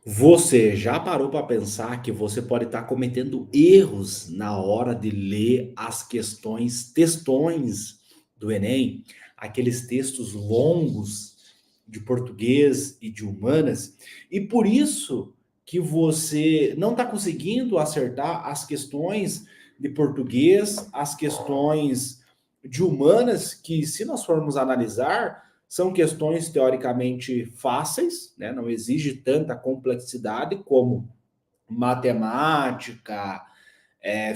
Você já parou para pensar que você pode estar cometendo erros na hora de ler as textões do Enem? Aqueles textos longos de português e de humanas, e por isso que você não está conseguindo acertar as questões de português, as questões de humanas, que se nós formos analisar, são questões teoricamente fáceis, né? Não exige tanta complexidade como matemática,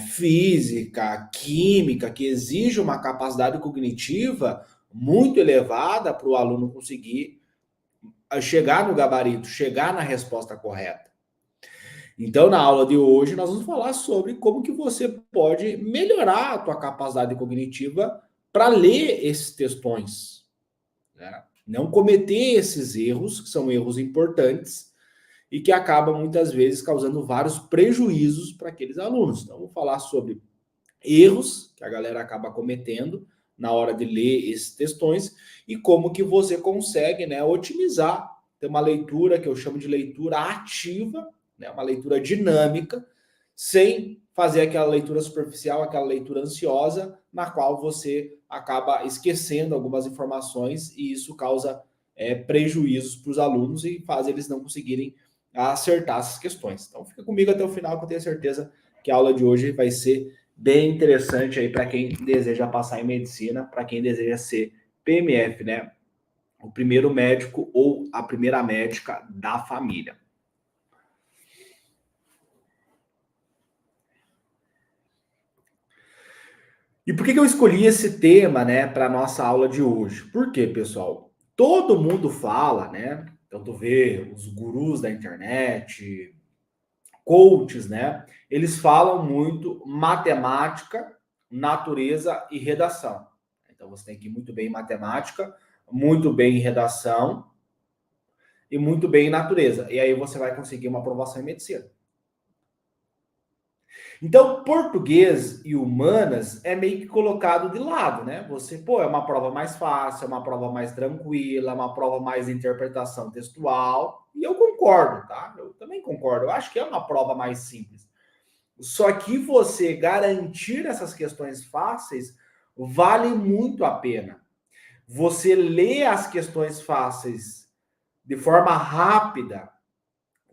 física, química, que exige uma capacidade cognitiva muito elevada para o aluno conseguir chegar no gabarito, chegar na resposta correta. Então, na aula de hoje, nós vamos falar sobre como que você pode melhorar a tua capacidade cognitiva para ler esses textões, né? Não cometer esses erros, que são erros importantes e que acabam muitas vezes causando vários prejuízos para aqueles alunos. Então, vamos falar sobre erros que a galera acaba cometendo na hora de ler esses textões e como que você consegue, né, otimizar, ter uma leitura que eu chamo de leitura ativa, né, uma leitura dinâmica, sem fazer aquela leitura superficial, aquela leitura ansiosa, na qual você acaba esquecendo algumas informações e isso causa prejuízos para os alunos e faz eles não conseguirem acertar essas questões. Então fica comigo até o final que eu tenho certeza que a aula de hoje vai ser bem interessante aí para quem deseja passar em medicina, para quem deseja ser PMF, né? O primeiro médico ou a primeira médica da família. E por que eu escolhi esse tema, né, para nossa aula de hoje? Por quê, pessoal? Todo mundo fala, né? Então, tu vê os gurus da internet, coaches, né? Eles falam muito matemática, natureza e redação. Então você tem que ir muito bem em matemática, muito bem em redação e muito bem em natureza. E aí você vai conseguir uma aprovação em medicina. Então, português e humanas é meio que colocado de lado, né? Você, pô, é uma prova mais fácil, é uma prova mais tranquila, é uma prova mais de interpretação textual. E eu concordo, tá? Eu também concordo. Eu acho que é uma prova mais simples. Só que você garantir essas questões fáceis vale muito a pena. Você lê as questões fáceis de forma rápida,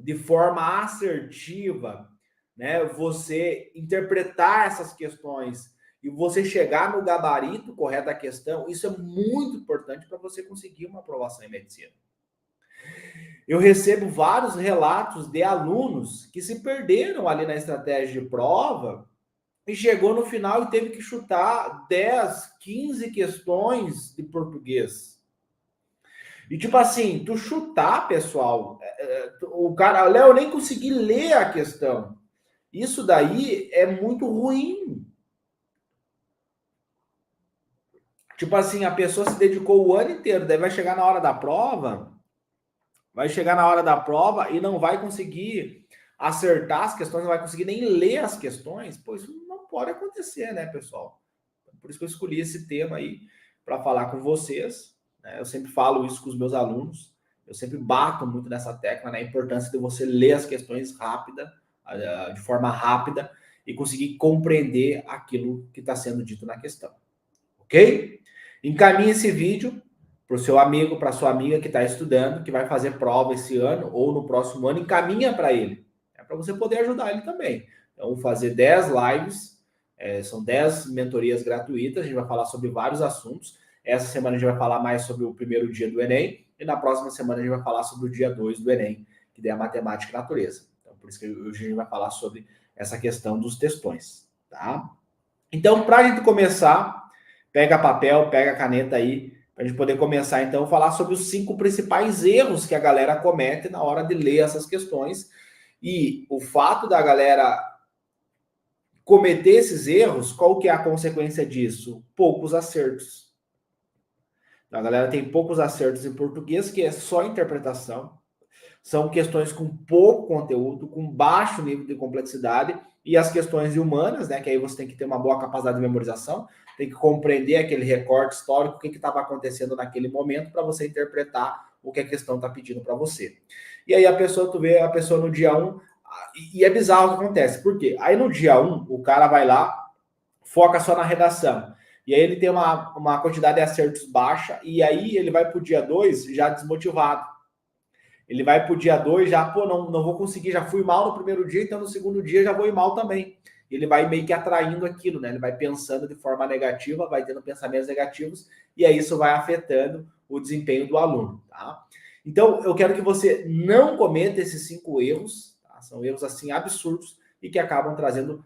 de forma assertiva, né? Você interpretar essas questões e você chegar no gabarito correto da questão, isso é muito importante para você conseguir uma aprovação em medicina. Eu recebo vários relatos de alunos que se perderam ali na estratégia de prova e chegou no final e teve que chutar 10, 15 questões de português. E tipo assim, tu chutar, pessoal, o cara, Léo, eu nem consegui ler a questão. Isso daí é muito ruim. Tipo assim, a pessoa se dedicou o ano inteiro, daí vai chegar na hora da prova, e não vai conseguir acertar as questões, não vai conseguir nem ler as questões. Pô, isso não pode acontecer, né, pessoal? Por isso que eu escolhi esse tema aí para falar com vocês, né? Eu sempre falo isso com os meus alunos, eu sempre bato muito nessa tecla, né? A importância de você ler as questões de forma rápida e conseguir compreender aquilo que está sendo dito na questão, ok? Encaminhe esse vídeo para o seu amigo, para a sua amiga que está estudando, que vai fazer prova esse ano ou no próximo ano, encaminha para ele, para você poder ajudar ele também. Então, vou fazer 10 lives, são 10 mentorias gratuitas, a gente vai falar sobre vários assuntos. Essa semana a gente vai falar mais sobre o primeiro dia do Enem, e na próxima semana a gente vai falar sobre o dia 2 do Enem, que é a matemática e natureza. Então, por isso que hoje a gente vai falar sobre essa questão dos textões, tá? Então, para a gente começar, pega papel, pega caneta aí, para a gente poder começar, então, a falar sobre os 5 principais erros que a galera comete na hora de ler essas questões. E o fato da galera cometer esses erros, qual que é a consequência disso? Poucos acertos. A galera tem poucos acertos em português, que é só interpretação. São questões com pouco conteúdo, com baixo nível de complexidade, e as questões de humanas, né, que aí você tem que ter uma boa capacidade de memorização, tem que compreender aquele recorte histórico, o que estava acontecendo naquele momento, para você interpretar o que a questão está pedindo para você. E aí tu vê a pessoa no dia 1, e é bizarro o que acontece. Por quê? Aí no dia 1, o cara vai lá, foca só na redação. E aí ele tem uma quantidade de acertos baixa, e aí ele vai para o dia 2 já desmotivado. Ele vai para o dia 2 já, não vou conseguir, já fui mal no primeiro dia, então no segundo dia já vou ir mal também. Ele vai meio que atraindo aquilo, né? Ele vai pensando de forma negativa, vai tendo pensamentos negativos, e aí isso vai afetando o desempenho do aluno, tá? Então, eu quero que você não cometa esses 5 erros, tá? São erros, assim, absurdos e que acabam trazendo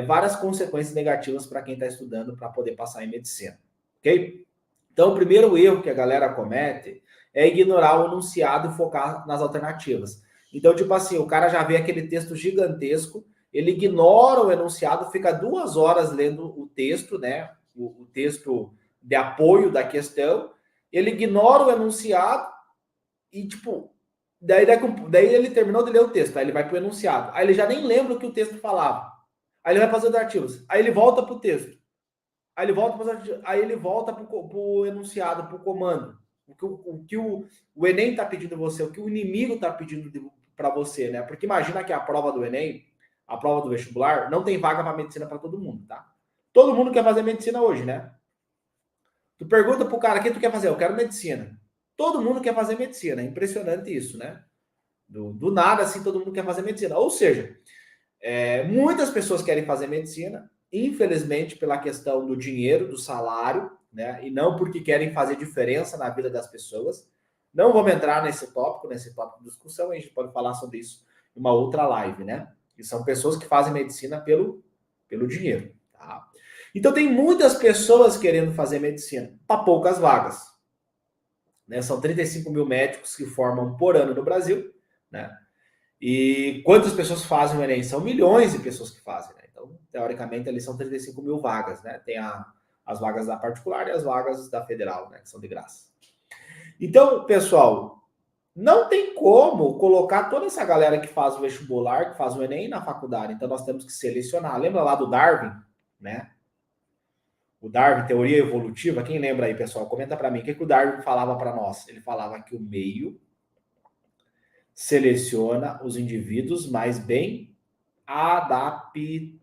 várias consequências negativas para quem está estudando para poder passar em medicina, ok? Então, o primeiro erro que a galera comete é ignorar o enunciado e focar nas alternativas. Então, tipo assim, o cara já vê aquele texto gigantesco, ele ignora o enunciado, fica 2 horas lendo o texto, né? O texto de apoio da questão, ele ignora o enunciado e, tipo, daí ele terminou de ler o texto, aí ele vai para o enunciado, aí ele já nem lembra o que o texto falava. Aí ele vai fazer os artigos, aí ele volta para o texto, aí ele volta para o enunciado, para o comando. O que o Enem está pedindo a você, o que o inimigo está pedindo para você, né? Porque imagina que a prova do Enem, a prova do vestibular, não tem vaga para medicina para todo mundo, tá? Todo mundo quer fazer medicina hoje, né? Tu pergunta pro cara, o que tu quer fazer? Eu quero medicina. Todo mundo quer fazer medicina. É impressionante isso, né? Do nada, assim, todo mundo quer fazer medicina. Ou seja, muitas pessoas querem fazer medicina, infelizmente, pela questão do dinheiro, do salário, né? E não porque querem fazer diferença na vida das pessoas. Não vamos entrar nesse tópico de discussão, a gente pode falar sobre isso em uma outra live, né? E são pessoas que fazem medicina pelo dinheiro, tá? Então, tem muitas pessoas querendo fazer medicina para poucas vagas, né? São 35 mil médicos que formam por ano no Brasil, né? E quantas pessoas fazem o Enem? São milhões de pessoas que fazem, né? Então, teoricamente, ali são 35 mil vagas, né? Tem as vagas da particular e as vagas da federal, né? Que são de graça. Então, pessoal, não tem como colocar toda essa galera que faz o vestibular, que faz o Enem na faculdade. Então, nós temos que selecionar. Lembra lá do Darwin, né? O Darwin, teoria evolutiva. Quem lembra aí, pessoal? Comenta para mim. O que o Darwin falava para nós? Ele falava que o meio seleciona os indivíduos mais bem adaptados.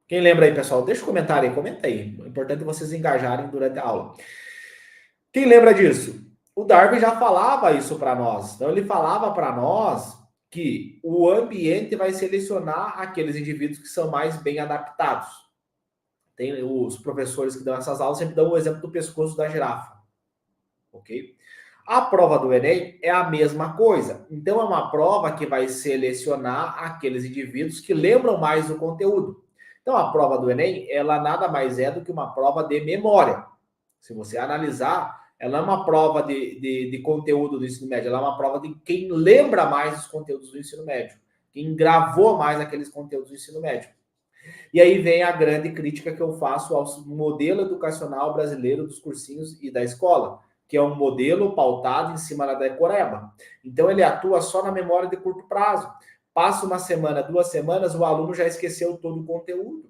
Quem lembra aí, pessoal? Deixa o comentário aí, comenta aí. É importante vocês engajarem durante a aula. Quem lembra disso? O Darwin já falava isso para nós. Então, ele falava para nós que o ambiente vai selecionar aqueles indivíduos que são mais bem adaptados. Tem os professores que dão essas aulas sempre dão o exemplo do pescoço da girafa. Ok? A prova do Enem é a mesma coisa. Então, é uma prova que vai selecionar aqueles indivíduos que lembram mais do conteúdo. Então, a prova do Enem, ela nada mais é do que uma prova de memória. Se você analisar, ela é uma prova de conteúdo do ensino médio, ela é uma prova de quem lembra mais os conteúdos do ensino médio, quem gravou mais aqueles conteúdos do ensino médio. E aí vem a grande crítica que eu faço ao modelo educacional brasileiro dos cursinhos e da escola, que é um modelo pautado em cima da decoreba. Então, ele atua só na memória de curto prazo. Passa uma semana, 2 semanas, o aluno já esqueceu todo o conteúdo.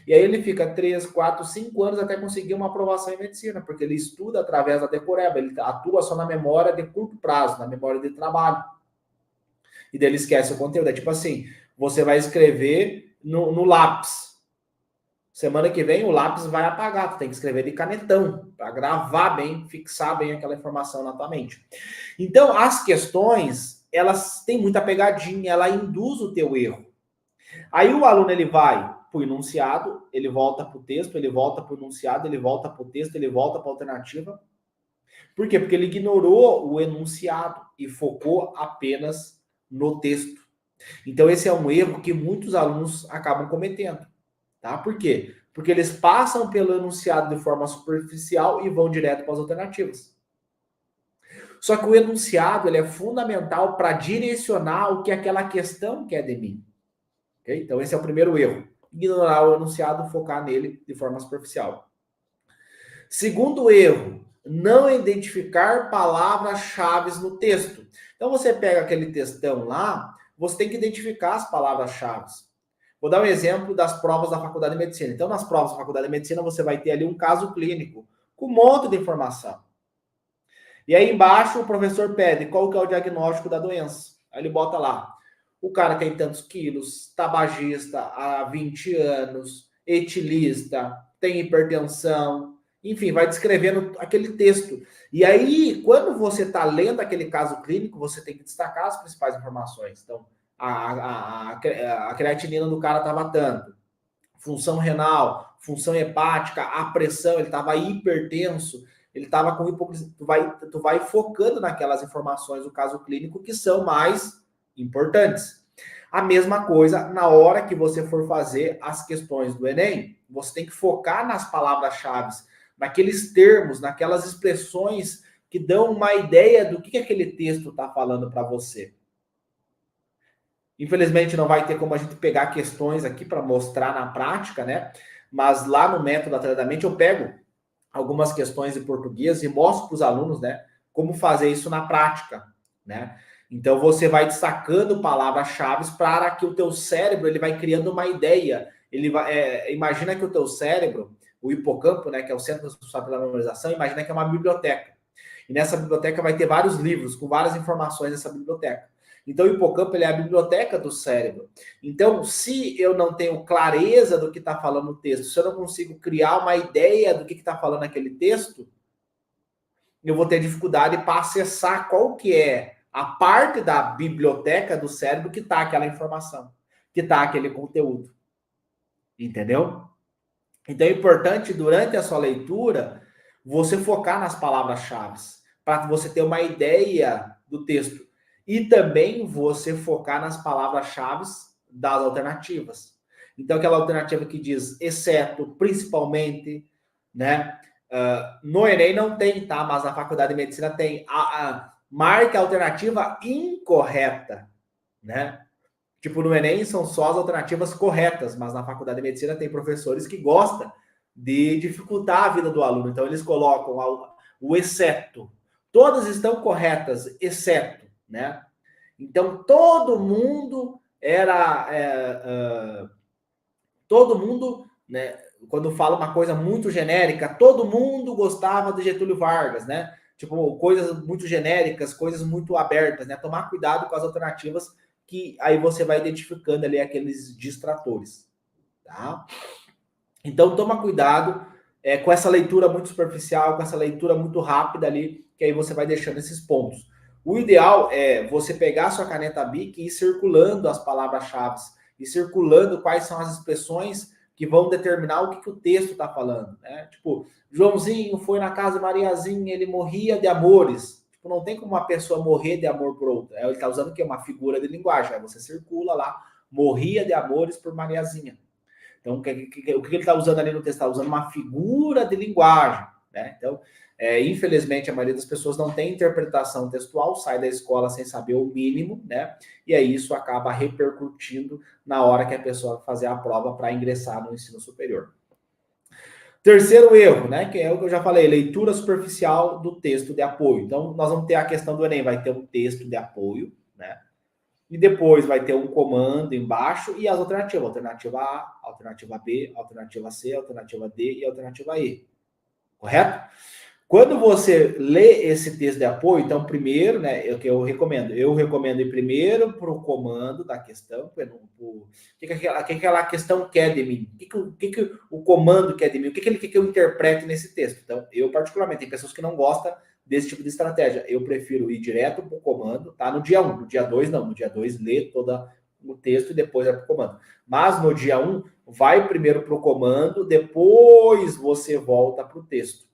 E aí ele fica 3, 4, 5 anos até conseguir uma aprovação em medicina, porque ele estuda através da decoreba, ele atua só na memória de curto prazo, na memória de trabalho. E daí ele esquece o conteúdo. É tipo assim, você vai escrever no lápis. Semana que vem o lápis vai apagar, tu tem que escrever de canetão, para gravar bem, fixar bem aquela informação na tua mente. Então, as questões, elas têm muita pegadinha, ela induz o teu erro. Aí o aluno, ele vai para o enunciado, ele volta para o texto, ele volta para o enunciado, ele volta para o texto, ele volta para a alternativa. Por quê? Porque ele ignorou o enunciado e focou apenas no texto. Então, esse é um erro que muitos alunos acabam cometendo. Tá? Por quê? Porque eles passam pelo enunciado de forma superficial e vão direto para as alternativas. Só que o enunciado, ele é fundamental para direcionar o que aquela questão quer de mim. Okay? Então, esse é o primeiro erro. Ignorar o enunciado, focar nele de forma superficial. Segundo erro, não identificar palavras-chave no texto. Então, você pega aquele textão lá, você tem que identificar as palavras-chave. Vou dar um exemplo das provas da Faculdade de Medicina. Então, nas provas da Faculdade de Medicina, você vai ter ali um caso clínico com um monte de informação. E aí embaixo o professor pede qual que é o diagnóstico da doença. Aí ele bota lá, o cara tem tantos quilos, tabagista há 20 anos, etilista, tem hipertensão, enfim, vai descrevendo aquele texto. E aí, quando você está lendo aquele caso clínico, você tem que destacar as principais informações. Então, a creatinina do cara estava tanto, função renal, função hepática, a pressão, ele estava hipertenso, ele estava com hipoglicemia. Tu vai focando naquelas informações do caso clínico que são mais importantes. A mesma coisa na hora que você for fazer as questões do Enem, você tem que focar nas palavras-chave, naqueles termos, naquelas expressões que dão uma ideia do que aquele texto está falando para você. Infelizmente não vai ter como a gente pegar questões aqui para mostrar na prática, né? Mas lá no método Atreladamente eu pego algumas questões de português e mostro para os alunos, né, como fazer isso na prática, né? Então você vai destacando palavras-chave para que o teu cérebro ele vai criando uma ideia. Ele vai, imagina que o teu cérebro, o hipocampo, né, que é o centro responsável pela memorização, imagina que é uma biblioteca. E nessa biblioteca vai ter vários livros com várias informações nessa biblioteca. Então, o hipocampo ele é a biblioteca do cérebro. Então, se eu não tenho clareza do que está falando o texto, se eu não consigo criar uma ideia do que está falando aquele texto, eu vou ter dificuldade para acessar qual que é a parte da biblioteca do cérebro que está aquela informação, que está aquele conteúdo. Entendeu? Então, é importante, durante a sua leitura, você focar nas palavras-chave, para você ter uma ideia do texto. E também você focar nas palavras-chave das alternativas. Então, aquela alternativa que diz exceto, principalmente, né? No Enem não tem, tá? Mas na Faculdade de Medicina tem. Marque a alternativa incorreta, né? Tipo, no Enem são só as alternativas corretas, mas na Faculdade de Medicina tem professores que gostam de dificultar a vida do aluno. Então, eles colocam o exceto. Todas estão corretas, exceto, né? Então, todo mundo todo mundo, né? Quando fala uma coisa muito genérica, todo mundo gostava de Getúlio Vargas, né? Tipo, coisas muito genéricas, coisas muito abertas, né? Tomar cuidado com as alternativas que aí você vai identificando ali aqueles distratores, tá? Então, toma cuidado com essa leitura muito superficial, com essa leitura muito rápida ali, que aí você vai deixando esses pontos. O ideal é você pegar a sua caneta Bic e ir circulando as palavras-chave, e circulando quais são as expressões que vão determinar o que o texto está falando, né? Tipo, Joãozinho foi na casa de Mariazinha, ele morria de amores. Tipo, não tem como uma pessoa morrer de amor por outra. Ele está usando o quê? Uma figura de linguagem. Aí você circula lá, morria de amores por Mariazinha. Então, o que ele está usando ali no texto? Está usando uma figura de linguagem, né? Então, infelizmente, a maioria das pessoas não tem interpretação textual, sai da escola sem saber o mínimo, né? E aí isso acaba repercutindo na hora que a pessoa vai fazer a prova para ingressar no ensino superior. Terceiro erro, né? Que é o que eu já falei, leitura superficial do texto de apoio. Então, nós vamos ter a questão do Enem, vai ter um texto de apoio, né? E depois vai ter um comando embaixo e as alternativas. Alternativa A, alternativa B, alternativa C, alternativa D e alternativa E. Correto? Quando você lê esse texto de apoio, então, primeiro, né, o que eu recomendo ir primeiro para o comando da questão, o que aquela questão quer de mim, o que o comando quer de mim, o que ele quer que eu interprete nesse texto. Então, eu particularmente, tem pessoas que não gostam desse tipo de estratégia. Eu prefiro ir direto para o comando, tá? No dia 1, no dia 2 não, no dia 2 lê todo o texto e depois vai para o comando. Mas no dia 1, vai primeiro para o comando, depois você volta para o texto.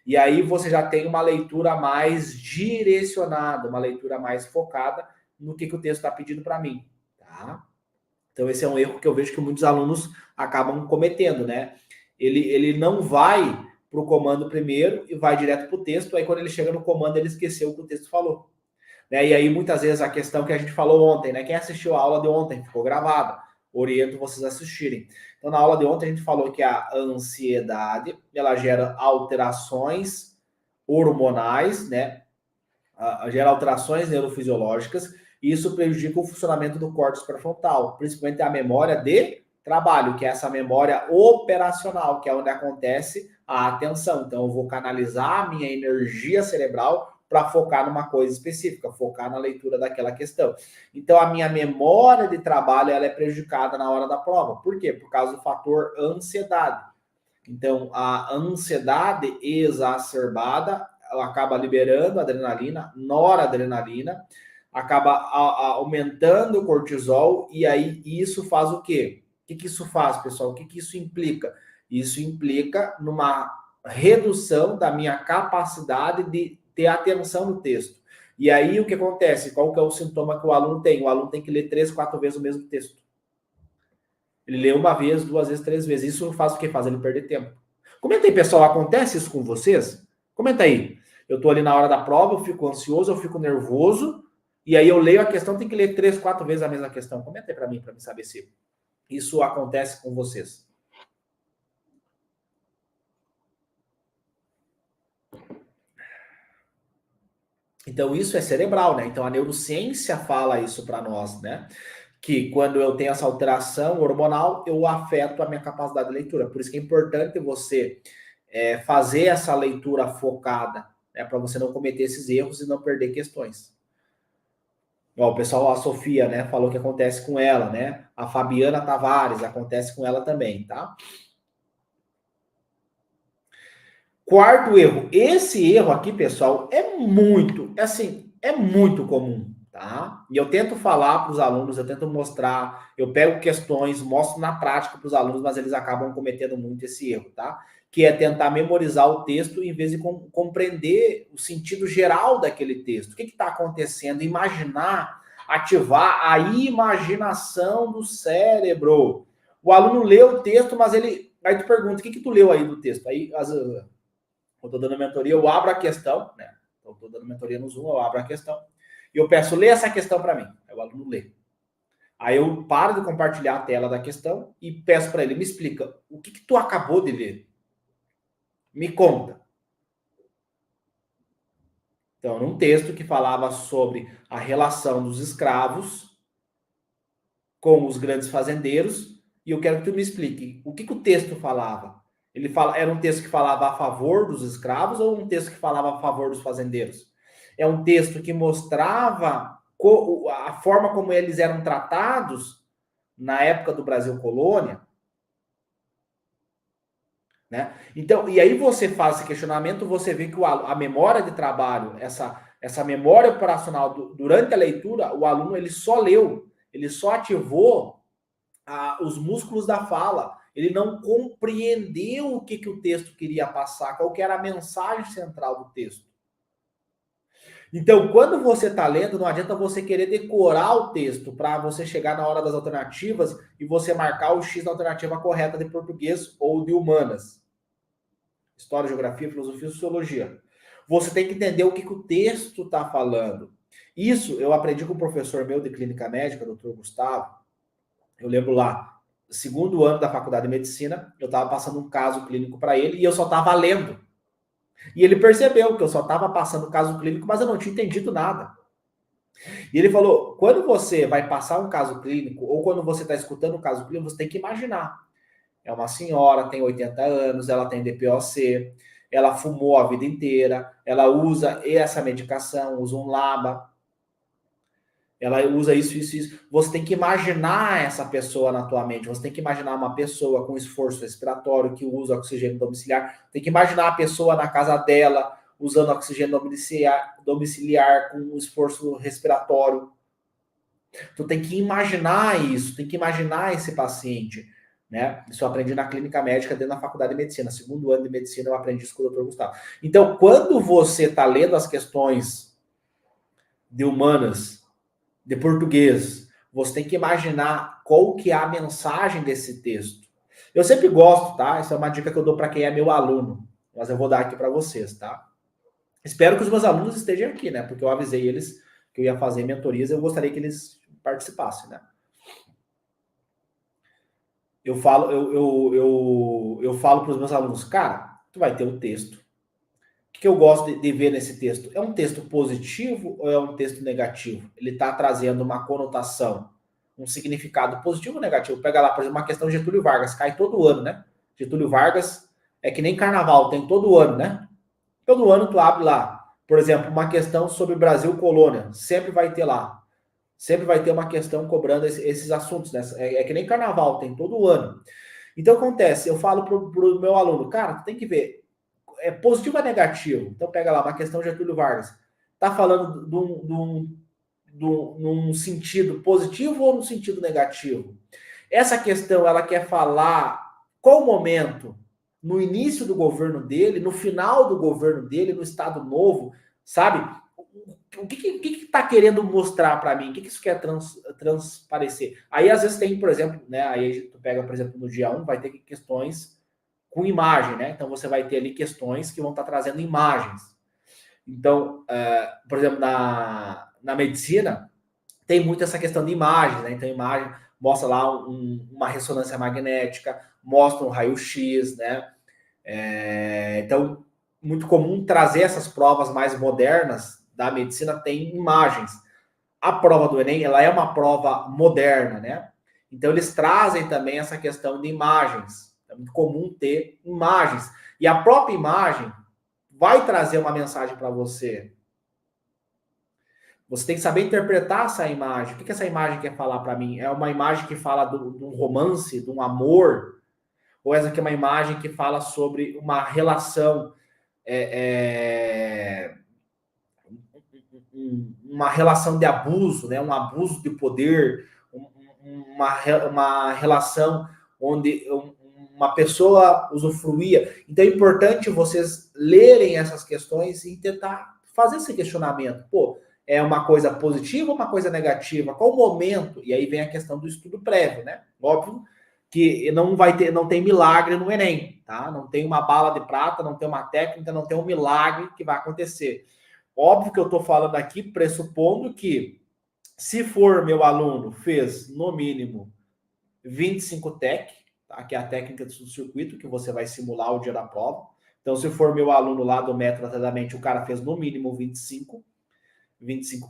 E aí você já tem uma leitura mais direcionada, uma leitura mais focada no que o texto está pedindo para mim, tá? Então esse é um erro que eu vejo que muitos alunos acabam cometendo, né? Ele não vai para o comando primeiro e vai direto para o texto, aí quando ele chega no comando ele esqueceu o que o texto falou. Né? E aí muitas vezes a questão que a gente falou ontem, né? Quem assistiu a aula de ontem ficou gravada, oriento vocês a assistirem. Então, na aula de ontem, a gente falou que a ansiedade, ela gera alterações hormonais, né? Gera alterações neurofisiológicas, e isso prejudica o funcionamento do córtex pré-frontal, principalmente a memória de trabalho, que é essa memória operacional, que é onde acontece a atenção. Então, eu vou canalizar a minha energia cerebral para focar numa coisa específica, focar na leitura daquela questão. Então, a minha memória de trabalho ela é prejudicada na hora da prova. Por quê? Por causa do fator ansiedade. Então, a ansiedade exacerbada acaba liberando adrenalina, noradrenalina, acaba aumentando o cortisol, e aí isso faz o quê? O que isso faz, pessoal? O que isso implica? Isso implica numa redução da minha capacidade de ter atenção no texto. E aí o que acontece? Qual que é o sintoma que o aluno tem? O aluno tem que ler 3, 4 vezes o mesmo texto. Ele lê uma vez, 2 vezes, 3 vezes. Isso faz o que? Faz ele perder tempo. Comenta aí, pessoal, acontece isso com vocês? Comenta aí. Eu tô ali na hora da prova, eu fico ansioso, eu fico nervoso, e aí eu leio a questão, tem que ler 3, 4 vezes a mesma questão. Comenta aí para mim saber se isso acontece com vocês. Então, isso é cerebral, né? Então, a neurociência fala isso para nós, né? Que quando eu tenho essa alteração hormonal, eu afeto a minha capacidade de leitura. Por isso que é importante você fazer essa leitura focada, né? Para você não cometer esses erros e não perder questões. Ó, o pessoal, a Sofia, né, falou que acontece com ela, né? A Fabiana Tavares, acontece com ela também, tá? Quarto erro. Esse erro aqui, pessoal, é muito comum, tá? E eu tento falar para os alunos, eu tento mostrar, eu pego questões, mostro na prática para os alunos, mas eles acabam cometendo muito esse erro, tá? Que é tentar memorizar o texto em vez de compreender o sentido geral daquele texto. O que está acontecendo? Imaginar, ativar a imaginação do cérebro. O aluno lê o texto, mas ele... Aí tu pergunta, o que tu leu aí do texto? Aí, eu estou dando mentoria, eu abro a questão, né? Eu estou dando mentoria no Zoom, eu abro a questão e eu peço, lê essa questão para mim. Aí o aluno lê. Aí eu paro de compartilhar a tela da questão e peço para ele, me explica, o que tu acabou de ler? Me conta. Então, num texto que falava sobre a relação dos escravos com os grandes fazendeiros, e eu quero que tu me explique, o que o texto falava? Era um texto que falava a favor dos escravos ou um texto que falava a favor dos fazendeiros? É um texto que mostrava a forma como eles eram tratados na época do Brasil colônia, né? Então, e aí você faz esse questionamento, você vê que a memória de trabalho, essa memória operacional durante a leitura, o aluno ele só leu, ele só ativou os músculos da fala. Ele não compreendeu o que o texto queria passar, qual que era a mensagem central do texto. Então, quando você está lendo, não adianta você querer decorar o texto para você chegar na hora das alternativas e você marcar o X na alternativa correta de português ou de humanas. História, geografia, filosofia, sociologia. Você tem que entender o que o texto está falando. Isso eu aprendi com um professor meu de clínica médica, doutor Gustavo. Eu lembro lá, segundo ano da faculdade de medicina, eu estava passando um caso clínico para ele e eu só estava lendo. E ele percebeu que eu só estava passando o caso clínico, mas eu não tinha entendido nada. E ele falou, quando você vai passar um caso clínico, ou quando você está escutando um caso clínico, você tem que imaginar. É uma senhora, tem 80 anos, ela tem DPOC, ela fumou a vida inteira, ela usa essa medicação, usa um LABA, ela usa isso, isso, isso. Você tem que imaginar essa pessoa na tua mente. Você tem que imaginar uma pessoa com esforço respiratório que usa oxigênio domiciliar. Tem que imaginar a pessoa na casa dela usando oxigênio domiciliar com esforço respiratório. Tu tem que imaginar isso, tem que imaginar esse paciente. Né? Isso eu aprendi na clínica médica dentro da faculdade de medicina. Segundo ano de medicina eu aprendi isso com o Dr. Gustavo. Então, quando você está lendo as questões de humanas, de português, você tem que imaginar qual que é a mensagem desse texto. Eu sempre gosto, tá? Essa é uma dica que eu dou para quem é meu aluno, mas eu vou dar aqui para vocês, tá? Espero que os meus alunos estejam aqui, né? Porque eu avisei eles que eu ia fazer mentorias, eu gostaria que eles participassem, né? Eu falo para os meus alunos, cara, tu vai ter um texto. O que eu gosto de ver nesse texto? É um texto positivo ou é um texto negativo? Ele está trazendo uma conotação, um significado positivo ou negativo? Pega lá, por exemplo, uma questão de Getúlio Vargas, cai todo ano, né? Getúlio Vargas É que nem carnaval, tem todo ano, né? Todo ano tu abre lá. Por exemplo, uma questão sobre Brasil colônia. Sempre vai ter lá. Sempre vai ter uma questão cobrando esses assuntos, né? É que nem carnaval, tem todo ano. Então acontece, eu falo pro meu aluno, cara, tu tem que ver, é positivo ou negativo? Então pega lá uma questão Getúlio Vargas. Tá falando num sentido positivo ou num sentido negativo? Essa questão, ela quer falar qual momento? No início do governo dele, no final do governo dele, no Estado Novo, sabe? O que está querendo mostrar para mim? O que isso quer transparecer? Aí, às vezes, tem, por exemplo, né? Aí tu pega, por exemplo, no dia 1, vai ter questões com imagem, né? Então, você vai ter ali questões que vão estar trazendo imagens. Então, por exemplo, na medicina, tem muito essa questão de imagem, né? Então, imagem mostra lá uma ressonância magnética, mostra um raio-x, né? Então, muito comum trazer essas provas mais modernas da medicina, tem imagens. A prova do Enem, ela é uma prova moderna, né? Então, eles trazem também essa questão de imagens. É muito comum ter imagens. E a própria imagem vai trazer uma mensagem para você. Você tem que saber interpretar essa imagem. O que essa imagem quer falar para mim? É uma imagem que fala de um romance, de um amor? Ou essa aqui é uma imagem que fala sobre uma relação, é, é, uma relação de abuso, né? Um abuso de poder, uma relação onde uma pessoa usufruía. Então é importante vocês lerem essas questões e tentar fazer esse questionamento. Pô, é uma coisa positiva ou uma coisa negativa? Qual o momento? E aí vem a questão do estudo prévio, né? Óbvio que não tem milagre no Enem, tá? Não tem uma bala de prata, não tem uma técnica, não tem um milagre que vai acontecer. Óbvio que eu estou falando aqui pressupondo que, se for meu aluno, fez no mínimo 25 TEC, tá? Que é a técnica do circuito, que você vai simular o dia da prova. Então, se for meu aluno lá do método Atentamente, o cara fez no mínimo 25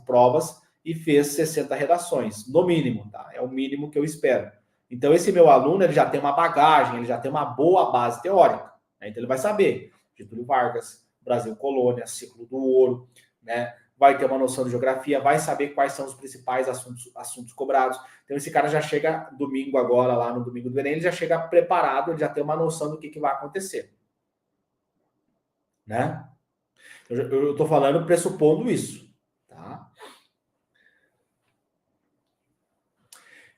provas e fez 60 redações, no mínimo, tá? É o mínimo que eu espero. Então, esse meu aluno, ele já tem uma bagagem, ele já tem uma boa base teórica, né? Então, ele vai saber Getúlio Vargas, Brasil Colônia, Ciclo do Ouro, né? Vai ter uma noção de geografia, vai saber quais são os principais assuntos cobrados. Então, esse cara já chega domingo agora, lá no domingo do Enem, ele já chega preparado, ele já tem uma noção do que vai acontecer, né? Eu estou falando pressupondo isso, tá?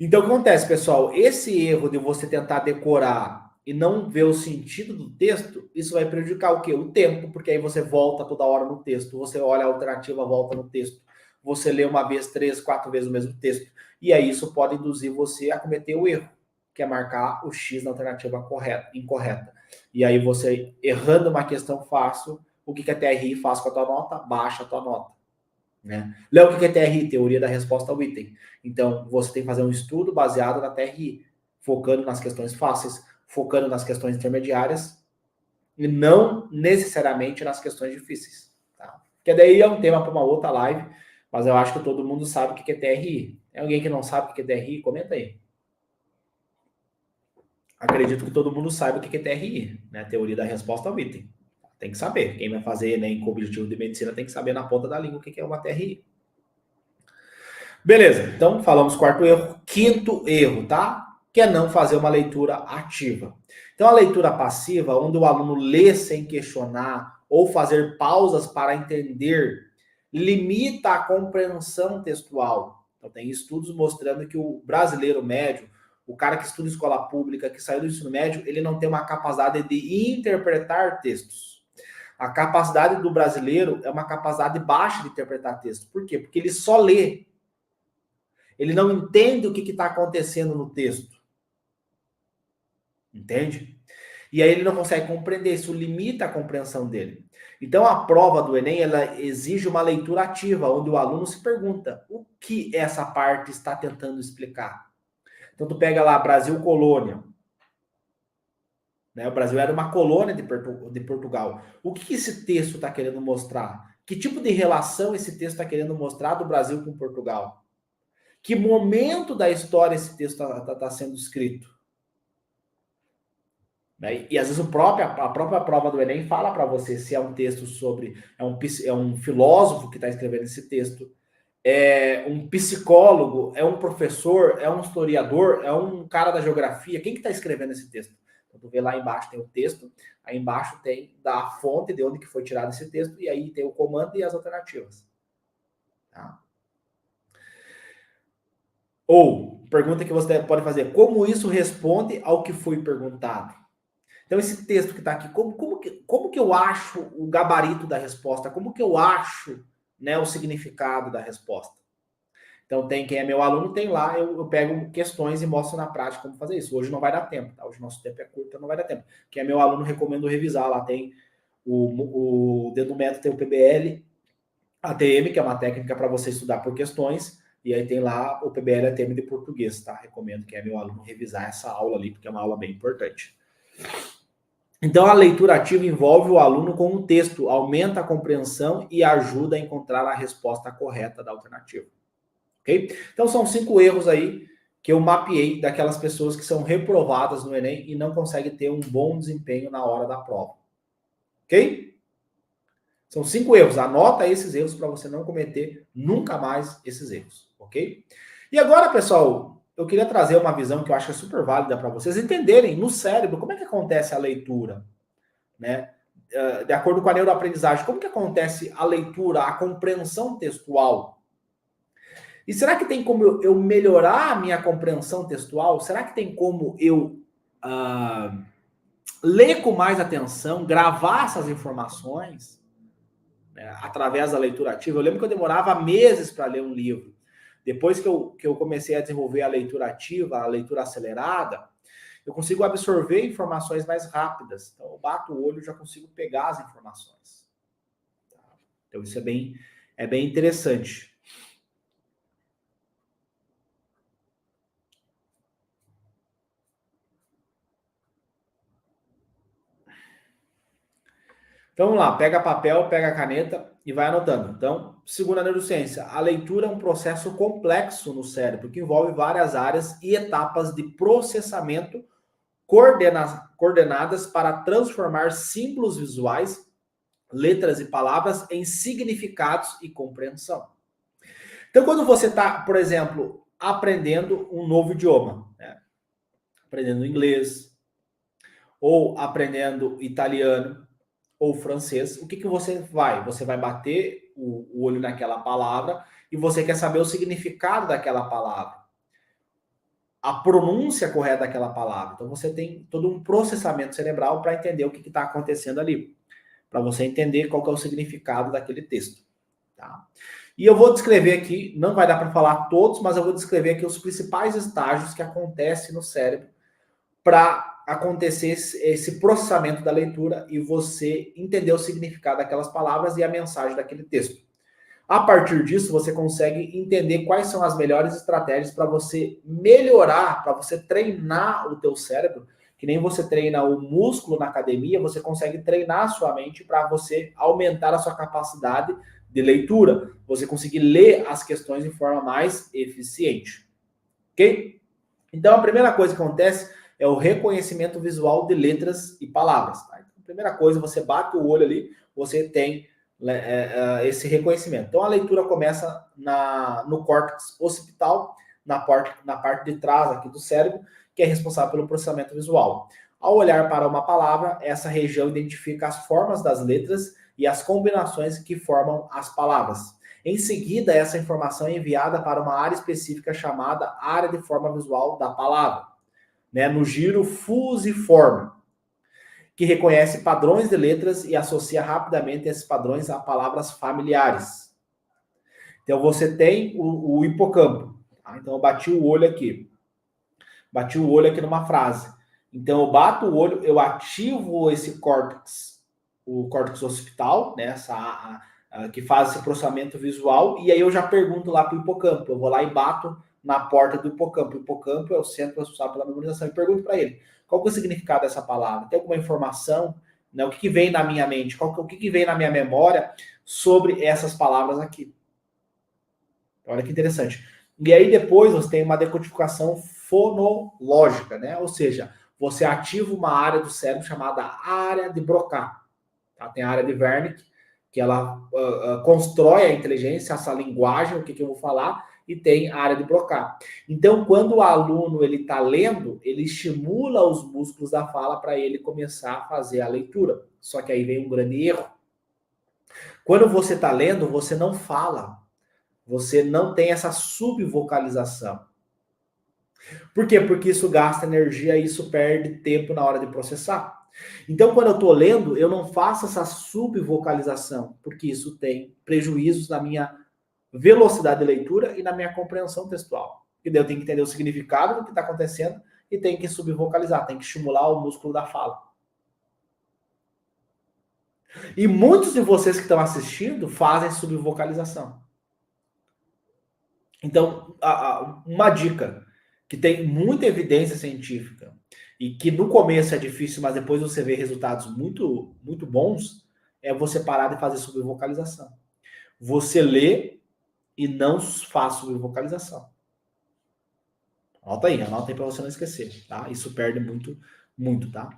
Então, o que acontece, pessoal? Esse erro de você tentar decorar e não ver o sentido do texto, isso vai prejudicar o quê? O tempo, porque aí você volta toda hora no texto, você olha a alternativa, volta no texto, você lê uma vez, 3, 4 vezes o mesmo texto, e aí isso pode induzir você a cometer o erro, que é marcar o X na alternativa incorreta. E aí você, errando uma questão fácil, o que a TRI faz com a tua nota? Baixa a tua nota. Né? Léo, o que é TRI? Teoria da resposta ao item. Então, você tem que fazer um estudo baseado na TRI, focando nas questões fáceis, focando nas questões intermediárias e não necessariamente nas questões difíceis. Tá? Que daí é um tema para uma outra live, mas eu acho que todo mundo sabe o que é TRI. Tem alguém que não sabe o que é TRI? Comenta aí. Acredito que todo mundo sabe o que é TRI, né? Teoria da resposta ao item. Tem que saber. Quem vai fazer Enem com objetivo de medicina tem que saber na ponta da língua o que é uma TRI. Beleza, então falamos quarto erro. Quinto erro, tá? Que é não fazer uma leitura ativa. Então, a leitura passiva, onde o aluno lê sem questionar ou fazer pausas para entender, limita a compreensão textual. Então, tem estudos mostrando que o brasileiro médio, o cara que estuda escola pública, que saiu do ensino médio, ele não tem uma capacidade de interpretar textos. A capacidade do brasileiro é uma capacidade baixa de interpretar texto. Por quê? Porque ele só lê. Ele não entende o que está acontecendo no texto. Entende? E aí ele não consegue compreender, isso limita a compreensão dele. Então a prova do Enem, ela exige uma leitura ativa, onde o aluno se pergunta o que essa parte está tentando explicar. Então tu pega lá Brasil colônia, né? O Brasil era uma colônia de Portugal. O que esse texto está querendo mostrar? Que tipo de relação esse texto está querendo mostrar do Brasil com Portugal? Que momento da história esse texto está sendo escrito? Né? E às vezes a própria prova do Enem fala para você se é um texto sobre... É um filósofo que está escrevendo esse texto, é um psicólogo, é um professor, é um historiador, é um cara da geografia. Quem que está escrevendo esse texto? Então, tu vê lá embaixo tem o texto, aí embaixo tem da fonte, de onde que foi tirado esse texto, e aí tem o comando e as alternativas. Tá? Ou, pergunta que você pode fazer, como isso responde ao que foi perguntado? Então, esse texto que está aqui, como que eu acho o gabarito da resposta? Como que eu acho, né, o significado da resposta? Então, tem quem é meu aluno, tem lá, eu pego questões e mostro na prática como fazer isso. Hoje não vai dar tempo, tá? Hoje nosso tempo é curto, então não vai dar tempo. Quem é meu aluno, recomendo revisar. Lá tem o dentro do método tem o PBL, ATM, que é uma técnica para você estudar por questões, e aí tem lá o PBL ATM de português, tá? Recomendo quem é meu aluno revisar essa aula ali, porque é uma aula bem importante. Então, a leitura ativa envolve o aluno com um texto, aumenta a compreensão e ajuda a encontrar a resposta correta da alternativa. Ok? Então, são 5 erros aí que eu mapeei daquelas pessoas que são reprovadas no Enem e não conseguem ter um bom desempenho na hora da prova. Ok? São 5 erros. Anota esses erros para você não cometer nunca mais esses erros. Ok? E agora, pessoal, eu queria trazer uma visão que eu acho que é super válida para vocês entenderem no cérebro como é que acontece a leitura, né? De acordo com a neuroaprendizagem, como que acontece a leitura, a compreensão textual? E será que tem como eu melhorar a minha compreensão textual? Será que tem como eu ler com mais atenção, gravar essas informações, né, através da leitura ativa? Eu lembro que eu demorava meses para ler um livro. Depois que eu comecei a desenvolver a leitura ativa, a leitura acelerada, eu consigo absorver informações mais rápidas. Então, eu bato o olho e já consigo pegar as informações. Então, isso é bem interessante. Então, vamos lá, pega papel, pega caneta e vai anotando. Então, segundo a neurociência, a leitura é um processo complexo no cérebro que envolve várias áreas e etapas de processamento coordenadas para transformar símbolos visuais, letras e palavras em significados e compreensão. Então, quando você está, por exemplo, aprendendo um novo idioma, né? Aprendendo inglês, ou aprendendo italiano, ou francês, o que, que você vai? Você vai bater o olho naquela palavra e você quer saber o significado daquela palavra, a pronúncia correta daquela palavra. Então você tem todo um processamento cerebral para entender o que está acontecendo ali, para você entender qual que é o significado daquele texto. Tá? E eu vou descrever aqui, não vai dar para falar todos, mas eu vou descrever aqui os principais estágios que acontecem no cérebro para acontecer esse processamento da leitura e você entender o significado daquelas palavras e a mensagem daquele texto. A partir disso, você consegue entender quais são as melhores estratégias para você melhorar, para você treinar o teu cérebro, que nem você treina o músculo na academia, você consegue treinar a sua mente para você aumentar a sua capacidade de leitura, você conseguir ler as questões de forma mais eficiente. Ok? Então, a primeira coisa que acontece é o reconhecimento visual de letras e palavras. Tá? Então, a primeira coisa, você bate o olho ali, você tem esse reconhecimento. Então, a leitura começa no córtex occipital, na parte de trás aqui do cérebro, que é responsável pelo processamento visual. Ao olhar para uma palavra, essa região identifica as formas das letras e as combinações que formam as palavras. Em seguida, essa informação é enviada para uma área específica chamada área de forma visual da palavra, né, no giro fusiforme, que reconhece padrões de letras e associa rapidamente esses padrões a palavras familiares. Então, você tem o hipocampo. Tá? Então, eu bati o olho aqui. Bati o olho aqui numa frase. Então, eu bato o olho, eu ativo esse córtex, o córtex occipital, né, que faz esse processamento visual, e aí eu já pergunto lá para o hipocampo. Eu vou lá e bato na porta do hipocampo. O hipocampo é o centro responsável pela memorização. E pergunto para ele, qual que é o significado dessa palavra? Tem alguma informação? Né, o que vem na minha mente? O que vem na minha memória sobre essas palavras aqui? Olha que interessante. E aí depois você tem uma decodificação fonológica, né? Ou seja, você ativa uma área do cérebro chamada área de Broca. Tá? Tem a área de Wernicke, que ela constrói a inteligência, essa linguagem, o que eu vou falar, e tem a área de Broca. Então, quando o aluno ele está lendo, ele estimula os músculos da fala para ele começar a fazer a leitura. Só que aí vem um grande erro. Quando você está lendo, você não fala. Você não tem essa subvocalização. Por quê? Porque isso gasta energia e isso perde tempo na hora de processar. Então, quando eu estou lendo, eu não faço essa subvocalização, porque isso tem prejuízos na minha velocidade de leitura e na minha compreensão textual. E daí eu tenho que entender o significado do que está acontecendo e tenho que subvocalizar, tenho que estimular o músculo da fala. E muitos de vocês que estão assistindo fazem subvocalização. Então, uma dica que tem muita evidência científica e que no começo é difícil, mas depois você vê resultados muito, muito bons, é você parar de fazer subvocalização. Você lê e não faz subvocalização. Anota aí para você não esquecer, tá? Isso perde muito, muito, tá?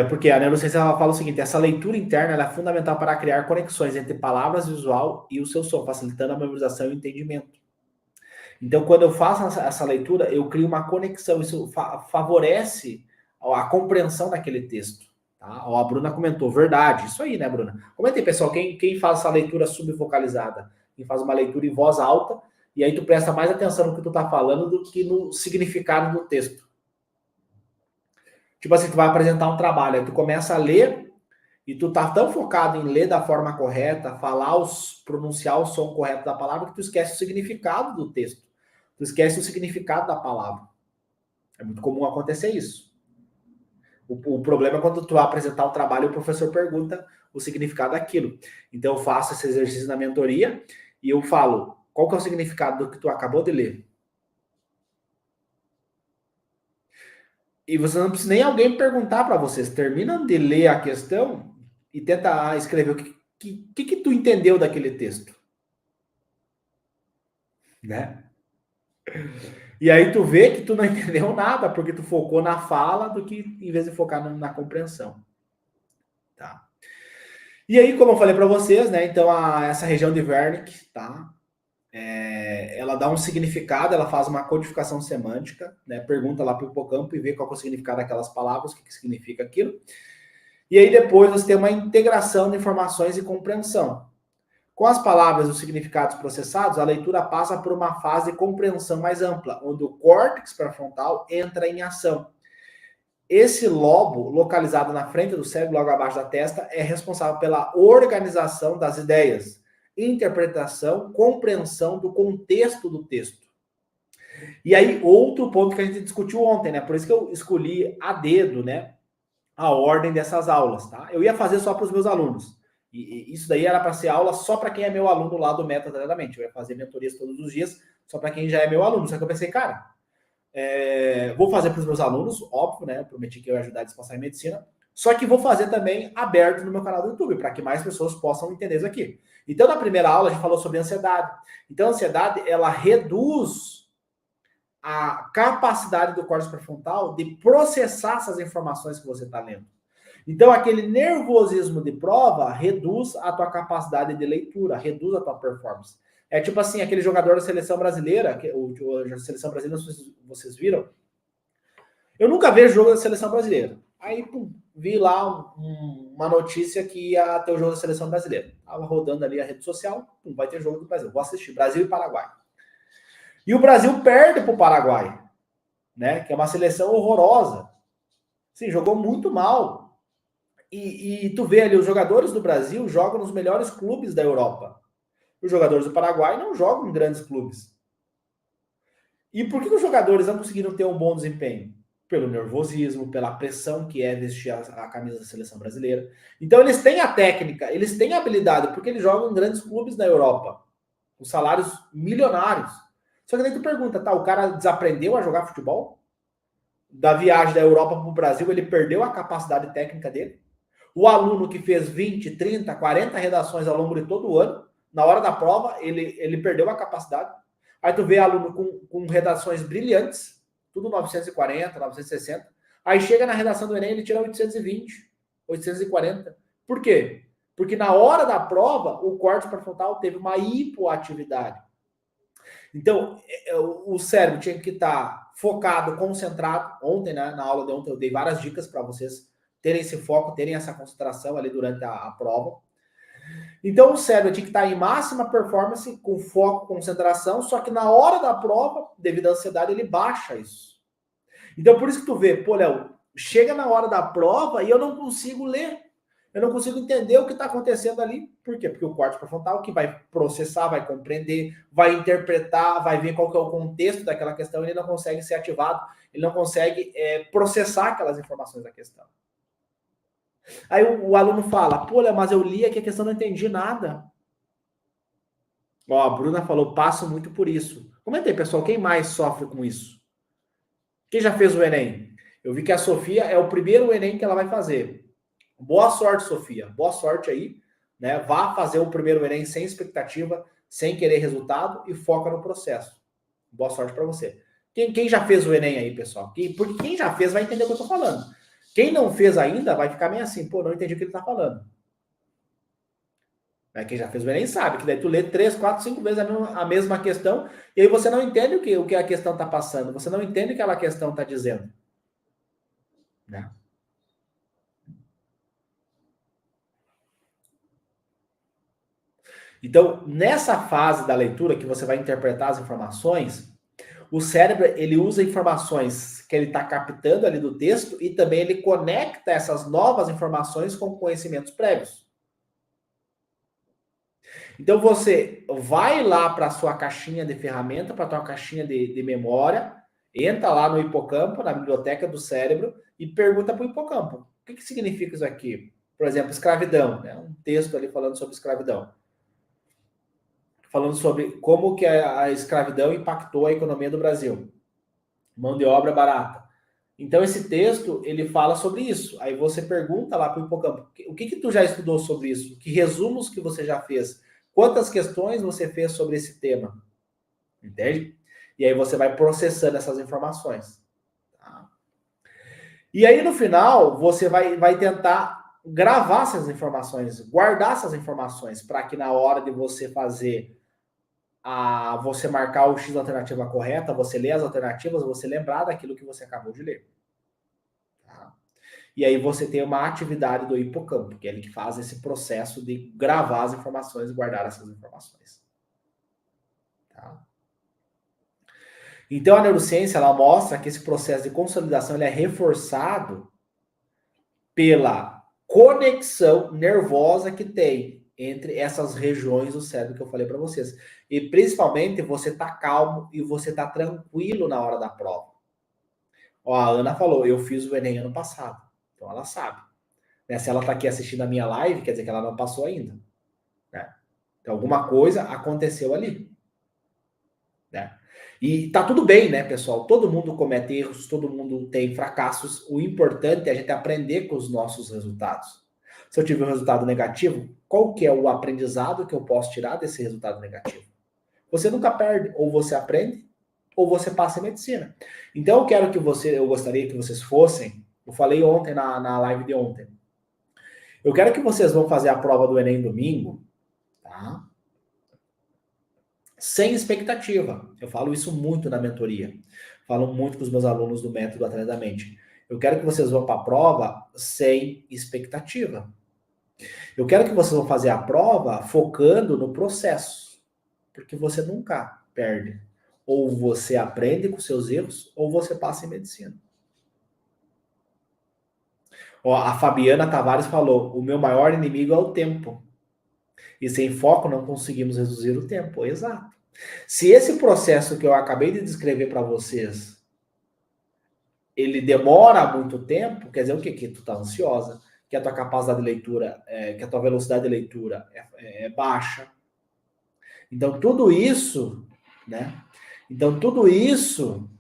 Porque a neurociência ela fala o seguinte: essa leitura interna ela é fundamental para criar conexões entre palavras visual e o seu som, facilitando a memorização e o entendimento. Então, quando eu faço essa leitura, eu crio uma conexão, isso favorece a compreensão daquele texto. Tá? Ó, a Bruna comentou, verdade, isso aí, né, Bruna? Comenta aí, pessoal, quem faz essa leitura subvocalizada, quem faz uma leitura em voz alta, e aí tu presta mais atenção no que tu tá falando do que no significado do texto. Tipo assim, tu vai apresentar um trabalho, aí tu começa a ler e tu tá tão focado em ler da forma correta, pronunciar o som correto da palavra, que tu esquece o significado do texto. Tu esquece o significado da palavra. É muito comum acontecer isso. O problema é quando tu vai apresentar um trabalho e o professor pergunta o significado daquilo. Então eu faço esse exercício na mentoria e eu falo, qual que é o significado do que tu acabou de ler? E você não precisa nem alguém perguntar para vocês. Terminam de ler a questão e tenta escrever o que tu entendeu daquele texto. Né? E aí tu vê que tu não entendeu nada, porque tu focou na fala do que em vez de focar na compreensão. Tá? E aí, como eu falei para vocês, né? Então, essa região de Wernicke, tá? Ela dá um significado, ela faz uma codificação semântica, né? Pergunta lá para o hipocampo e vê qual é o significado daquelas palavras, o que significa aquilo. E aí depois você tem uma integração de informações e compreensão. Com as palavras e os significados processados, a leitura passa por uma fase de compreensão mais ampla, onde o córtex pré-frontal entra em ação. Esse lobo, localizado na frente do cérebro, logo abaixo da testa, é responsável pela organização das ideias, interpretação, compreensão do contexto do texto. E aí, outro ponto que a gente discutiu ontem, né? Por isso que eu escolhi a dedo, né? A ordem dessas aulas, tá? Eu ia fazer só para os meus alunos. E isso daí era para ser aula só para quem é meu aluno lá do Meta Treinamento. Eu ia fazer mentorias todos os dias só para quem já é meu aluno. Só que eu pensei, cara, vou fazer para os meus alunos, óbvio, né? Eu prometi que eu ia ajudar a dispassar em medicina. Só que vou fazer também aberto no meu canal do YouTube, para que mais pessoas possam entender isso aqui. Então, na primeira aula, a gente falou sobre ansiedade. Então, a ansiedade, ela reduz a capacidade do córtex pré-frontal de processar essas informações que você está lendo. Então, aquele nervosismo de prova reduz a tua capacidade de leitura, reduz a tua performance. É tipo assim, aquele jogador da seleção brasileira, a seleção brasileira, vocês viram? Eu nunca vejo jogo da seleção brasileira. Aí, pum, vi lá uma notícia que ia ter o jogo da seleção brasileira. Tava rodando ali a rede social, pum, vai ter jogo do Brasil. Vou assistir, Brasil e Paraguai. E o Brasil perde para o Paraguai, né? Que é uma seleção horrorosa. Sim, jogou muito mal. E tu vê ali, os jogadores do Brasil jogam nos melhores clubes da Europa. Os jogadores do Paraguai não jogam em grandes clubes. E por que os jogadores não conseguiram ter um bom desempenho? Pelo nervosismo, pela pressão que é vestir a camisa da seleção brasileira. Então eles têm a técnica, eles têm a habilidade, porque eles jogam em grandes clubes da Europa, com salários milionários. Só que daí tu pergunta, tá, o cara desaprendeu a jogar futebol? Da viagem da Europa para o Brasil, ele perdeu a capacidade técnica dele? O aluno que fez 20, 30, 40 redações ao longo de todo o ano, na hora da prova, ele perdeu a capacidade. Aí tu vê aluno com redações brilhantes, tudo 940, 960. Aí chega na redação do Enem, ele tira 820, 840. Por quê? Porque na hora da prova, o córtex pré-frontal teve uma hipoatividade. Então, o cérebro tinha que estar focado, concentrado. Ontem, né, na aula de ontem, eu dei várias dicas para vocês terem esse foco, terem essa concentração ali durante a prova. Então, o cérebro tinha que estar em máxima performance, com foco, concentração, só que na hora da prova, devido à ansiedade, ele baixa isso. Então, por isso que tu vê, pô, Léo, chega na hora da prova e eu não consigo ler. Eu não consigo entender o que está acontecendo ali. Por quê? Porque o córtex pré-frontal que vai processar, vai compreender, vai interpretar, vai ver qual que é o contexto daquela questão, ele não consegue ser ativado, ele não consegue processar aquelas informações da questão. Aí o aluno fala, pô, Léo, mas eu li aqui a questão, não entendi nada. Ó, a Bruna falou, passo muito por isso. Comentei, pessoal, quem mais sofre com isso? Quem já fez o Enem? Eu vi que a Sofia é o primeiro Enem que ela vai fazer. Boa sorte, Sofia. Boa sorte aí. Né? Vá fazer o primeiro Enem sem expectativa, sem querer resultado e foca no processo. Boa sorte para você. Quem já fez o Enem aí, pessoal? Porque quem já fez vai entender o que eu tô falando. Quem não fez ainda vai ficar meio assim, pô, não entendi o que ele tá falando. Quem já fez o Enem sabe que daí tu lê 3, 4, 5 vezes a mesma questão e aí você não entende o que a questão está passando, você não entende o que aquela questão está dizendo. Né? Então, nessa fase da leitura que você vai interpretar as informações, o cérebro ele usa informações que ele está captando ali do texto e também ele conecta essas novas informações com conhecimentos prévios. Então você vai lá para a sua caixinha de ferramenta, para a tua caixinha de memória, entra lá no hipocampo, na biblioteca do cérebro, e pergunta para o hipocampo: o que significa isso aqui? Por exemplo, escravidão, né? Um texto ali falando sobre escravidão. Falando sobre como que a escravidão impactou a economia do Brasil. Mão de obra barata. Então, esse texto, ele fala sobre isso. Aí você pergunta lá para o hipocampo, o que tu já estudou sobre isso? Que resumos que você já fez? Quantas questões você fez sobre esse tema? Entende? E aí você vai processando essas informações. Tá? E aí, no final, você vai tentar gravar essas informações, guardar essas informações, para que na hora de você fazer você marcar o X da alternativa correta, você ler as alternativas, você lembrar daquilo que você acabou de ler. Tá? E aí você tem uma atividade do hipocampo, que é ele que faz esse processo de gravar as informações e guardar essas informações. Tá? Então a neurociência ela mostra que esse processo de consolidação ele é reforçado pela conexão nervosa que tem entre essas regiões do cérebro que eu falei para vocês. E principalmente você tá calmo e você tá tranquilo na hora da prova. Ó, a Ana falou, eu fiz o Enem ano passado. Então ela sabe. Né? Se ela tá aqui assistindo a minha live, quer dizer que ela não passou ainda. Né? Então alguma coisa aconteceu ali. Né? E tá tudo bem, né, pessoal? Todo mundo comete erros, todo mundo tem fracassos. O importante é a gente aprender com os nossos resultados. Se eu tiver um resultado negativo, qual que é o aprendizado que eu posso tirar desse resultado negativo? Você nunca perde, ou você aprende, ou você passa em medicina. Então eu quero que eu gostaria que vocês fossem, eu falei ontem na live de ontem, eu quero que vocês vão fazer a prova do Enem domingo, tá? Sem expectativa. Eu falo isso muito na mentoria. Falo muito com os meus alunos do método Atrás da Mente. Eu quero que vocês vão para a prova sem expectativa. Eu quero que vocês vão fazer a prova focando no processo. Porque você nunca perde. Ou você aprende com seus erros, ou você passa em medicina. Ó, a Fabiana Tavares falou, o meu maior inimigo é o tempo. E sem foco não conseguimos reduzir o tempo. Exato. Se esse processo que eu acabei de descrever para vocês, ele demora muito tempo, quer dizer o quê? Que tu tá ansiosa, que a tua capacidade de leitura, que a tua velocidade de leitura é baixa. Então, tudo isso, né? Então, tudo isso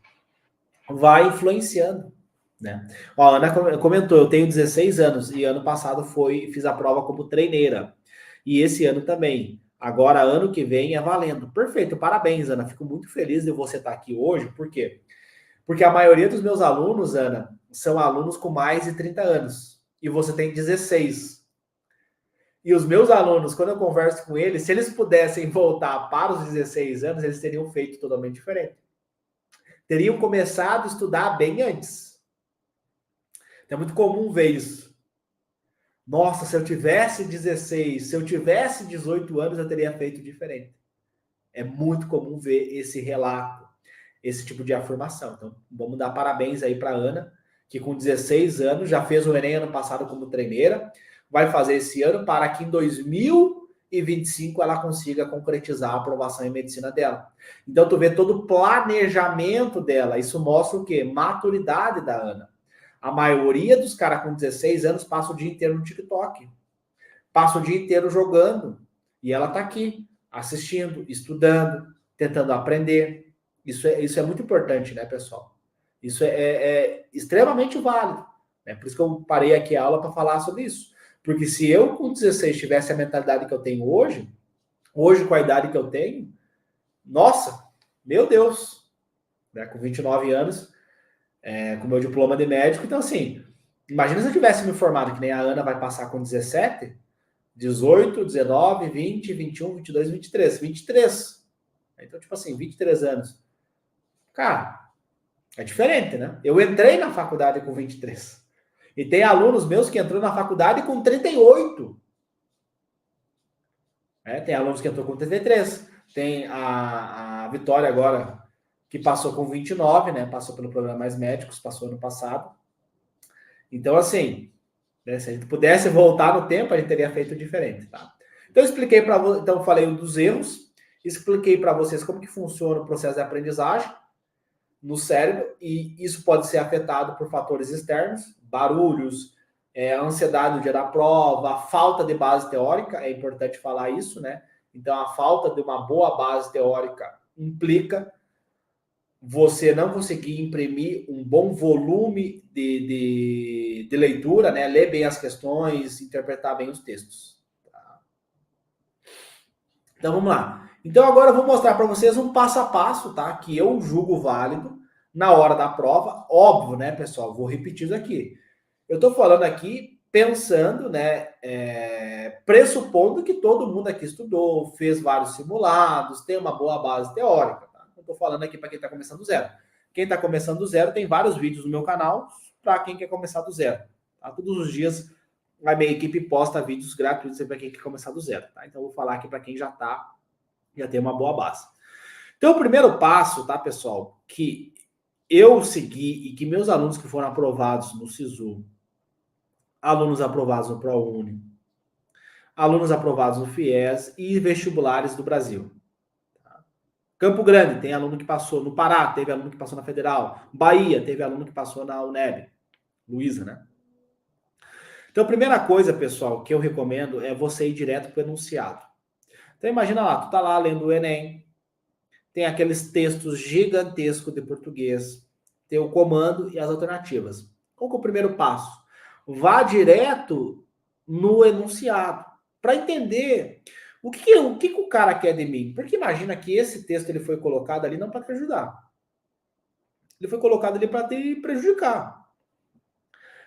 vai influenciando, né? Ó, a Ana comentou, eu tenho 16 anos e ano passado fiz a prova como treineira. E esse ano também. Agora, ano que vem é valendo. Perfeito, parabéns, Ana. Fico muito feliz de você estar aqui hoje, por quê? Porque a maioria dos meus alunos, Ana, são alunos com mais de 30 anos. E você tem 16. E os meus alunos, quando eu converso com eles, se eles pudessem voltar para os 16 anos, eles teriam feito totalmente diferente. Teriam começado a estudar bem antes. Então, é muito comum ver isso. Nossa, se eu tivesse 16, se eu tivesse 18 anos, eu teria feito diferente. É muito comum ver esse relato, esse tipo de afirmação. Então, vamos dar parabéns aí para a Ana, que com 16 anos já fez o Enem ano passado como treineira, vai fazer esse ano para que em 2025 ela consiga concretizar a aprovação em medicina dela. Então, tu vê todo o planejamento dela. Isso mostra o quê? Maturidade da Ana. A maioria dos caras com 16 anos passa o dia inteiro no TikTok. Passa o dia inteiro jogando. E ela tá aqui, assistindo, estudando, tentando aprender. Isso é muito importante, né, pessoal? Isso é extremamente válido. Né? Por isso que eu parei aqui a aula para falar sobre isso. Porque se eu, com 16, tivesse a mentalidade que eu tenho hoje com a idade que eu tenho, nossa, meu Deus, né? Com 29 anos, com meu diploma de médico, então assim, imagina se eu tivesse me formado, que nem a Ana vai passar com 17, 18, 19, 20, 21, 22, 23. 23. Então, tipo assim, 23 anos. Cara, é diferente, né? Eu entrei na faculdade com 23. E tem alunos meus que entrou na faculdade com 38. Tem alunos que entrou com 33. Tem a Vitória agora, que passou com 29, né? Passou pelo programa Mais Médicos, passou ano passado. Então, assim, né, se a gente pudesse voltar no tempo, a gente teria feito diferente, tá? Então, eu expliquei para vocês, então, falei dos erros, expliquei para vocês como que funciona o processo de aprendizagem no cérebro, e isso pode ser afetado por fatores externos, barulhos, a ansiedade no dia da prova, a falta de base teórica, é importante falar isso, né? Então, a falta de uma boa base teórica implica você não conseguir imprimir um bom volume de leitura, né? Ler bem as questões, interpretar bem os textos. Tá? Então, vamos lá. Então, agora eu vou mostrar para vocês um passo a passo, tá? Que eu julgo válido na hora da prova. Óbvio, né, pessoal? Vou repetir isso aqui. Eu estou falando aqui pensando, né? Pressupondo que todo mundo aqui estudou, fez vários simulados, tem uma boa base teórica. Tá? Não estou falando aqui para quem está começando do zero. Quem está começando do zero, tem vários vídeos no meu canal para quem quer começar do zero. Tá? Todos os dias a minha equipe posta vídeos gratuitos para quem quer começar do zero. Tá? Então, eu vou falar aqui para quem já tem uma boa base. Então, o primeiro passo, tá, pessoal, que eu segui e que meus alunos que foram aprovados no SISU, alunos aprovados no ProUni, alunos aprovados no FIES e vestibulares do Brasil. Tá? Campo Grande, tem aluno que passou. No Pará, teve aluno que passou na Federal. Bahia, teve aluno que passou na UNEB. Luísa, né? Então, a primeira coisa, pessoal, que eu recomendo é você ir direto para o enunciado. Então, imagina lá, tu tá lá lendo o Enem, tem aqueles textos gigantescos de português, tem o comando e as alternativas. Qual que é o primeiro passo? Vá direto no enunciado, para entender o que o cara quer de mim. Porque imagina que esse texto ele foi colocado ali não para te ajudar. Ele foi colocado ali para te prejudicar.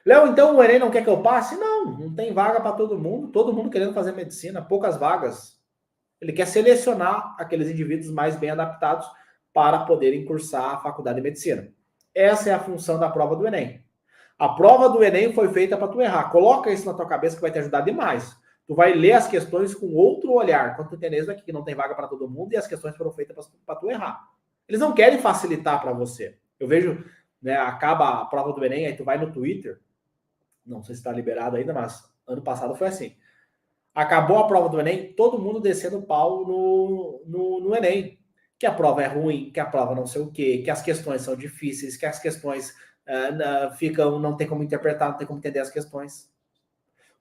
Léo, então o Enem não quer que eu passe? Não, não tem vaga para todo mundo querendo fazer medicina, poucas vagas. Ele quer selecionar aqueles indivíduos mais bem adaptados para poderem cursar a faculdade de medicina. Essa é a função da prova do Enem. A prova do Enem foi feita para tu errar. Coloca isso na tua cabeça que vai te ajudar demais. Tu vai ler as questões com outro olhar. Quando tu entender isso daqui, que não tem vaga para todo mundo e as questões foram feitas para tu errar. Eles não querem facilitar para você. Eu vejo, né, acaba a prova do Enem, aí tu vai no Twitter, não sei se está liberado ainda, mas ano passado foi assim. Acabou a prova do Enem, todo mundo descendo o pau no Enem. Que a prova é ruim, que a prova não sei o quê, que as questões são difíceis, que as questões não tem como interpretar, não tem como entender as questões.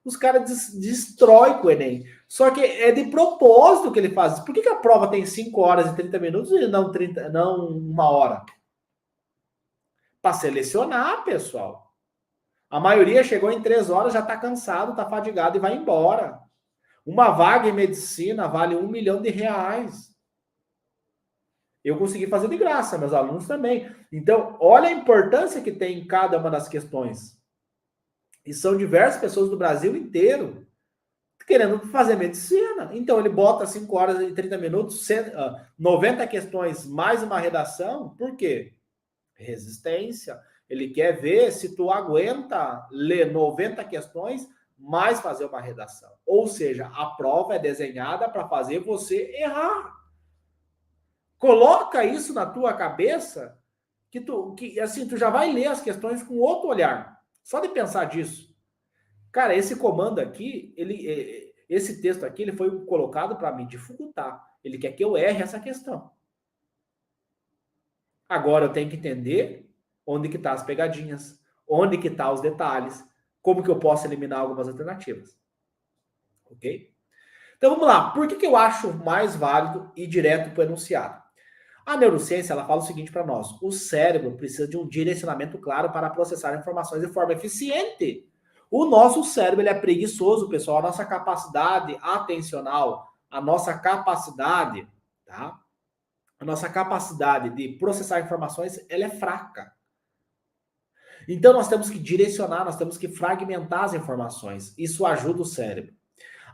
Os caras destroem com o Enem. Só que é de propósito que ele faz isso. Por que a prova tem 5 horas e 30 minutos e não 1 hora? Para selecionar, pessoal. A maioria chegou em 3 horas, já está cansado, está fadigado e vai embora. Uma vaga em medicina vale R$1 milhão. Eu consegui fazer de graça, meus alunos também. Então, olha a importância que tem em cada uma das questões. E são diversas pessoas do Brasil inteiro querendo fazer medicina. Então, ele bota 5 horas e 30 minutos, 90 questões, mais uma redação. Por quê? Resistência. Ele quer ver se tu aguenta ler 90 questões, mais fazer uma redação. Ou seja, a prova é desenhada para fazer você errar. Coloca isso na tua cabeça que assim, tu já vai ler as questões com outro olhar. Só de pensar disso. Cara, esse comando aqui, esse texto aqui, ele foi colocado para me dificultar. Ele quer que eu erre essa questão. Agora eu tenho que entender onde que tá as pegadinhas, onde que tá os detalhes, como que eu posso eliminar algumas alternativas. Ok? Então vamos lá. Por que eu acho mais válido ir direto para o enunciado? A neurociência, ela fala o seguinte para nós: o cérebro precisa de um direcionamento claro para processar informações de forma eficiente. O nosso cérebro, ele é preguiçoso, pessoal. A nossa capacidade atencional, a nossa capacidade, tá? A nossa capacidade de processar informações, ela é fraca. Então nós temos que direcionar, nós temos que fragmentar as informações. Isso ajuda o cérebro.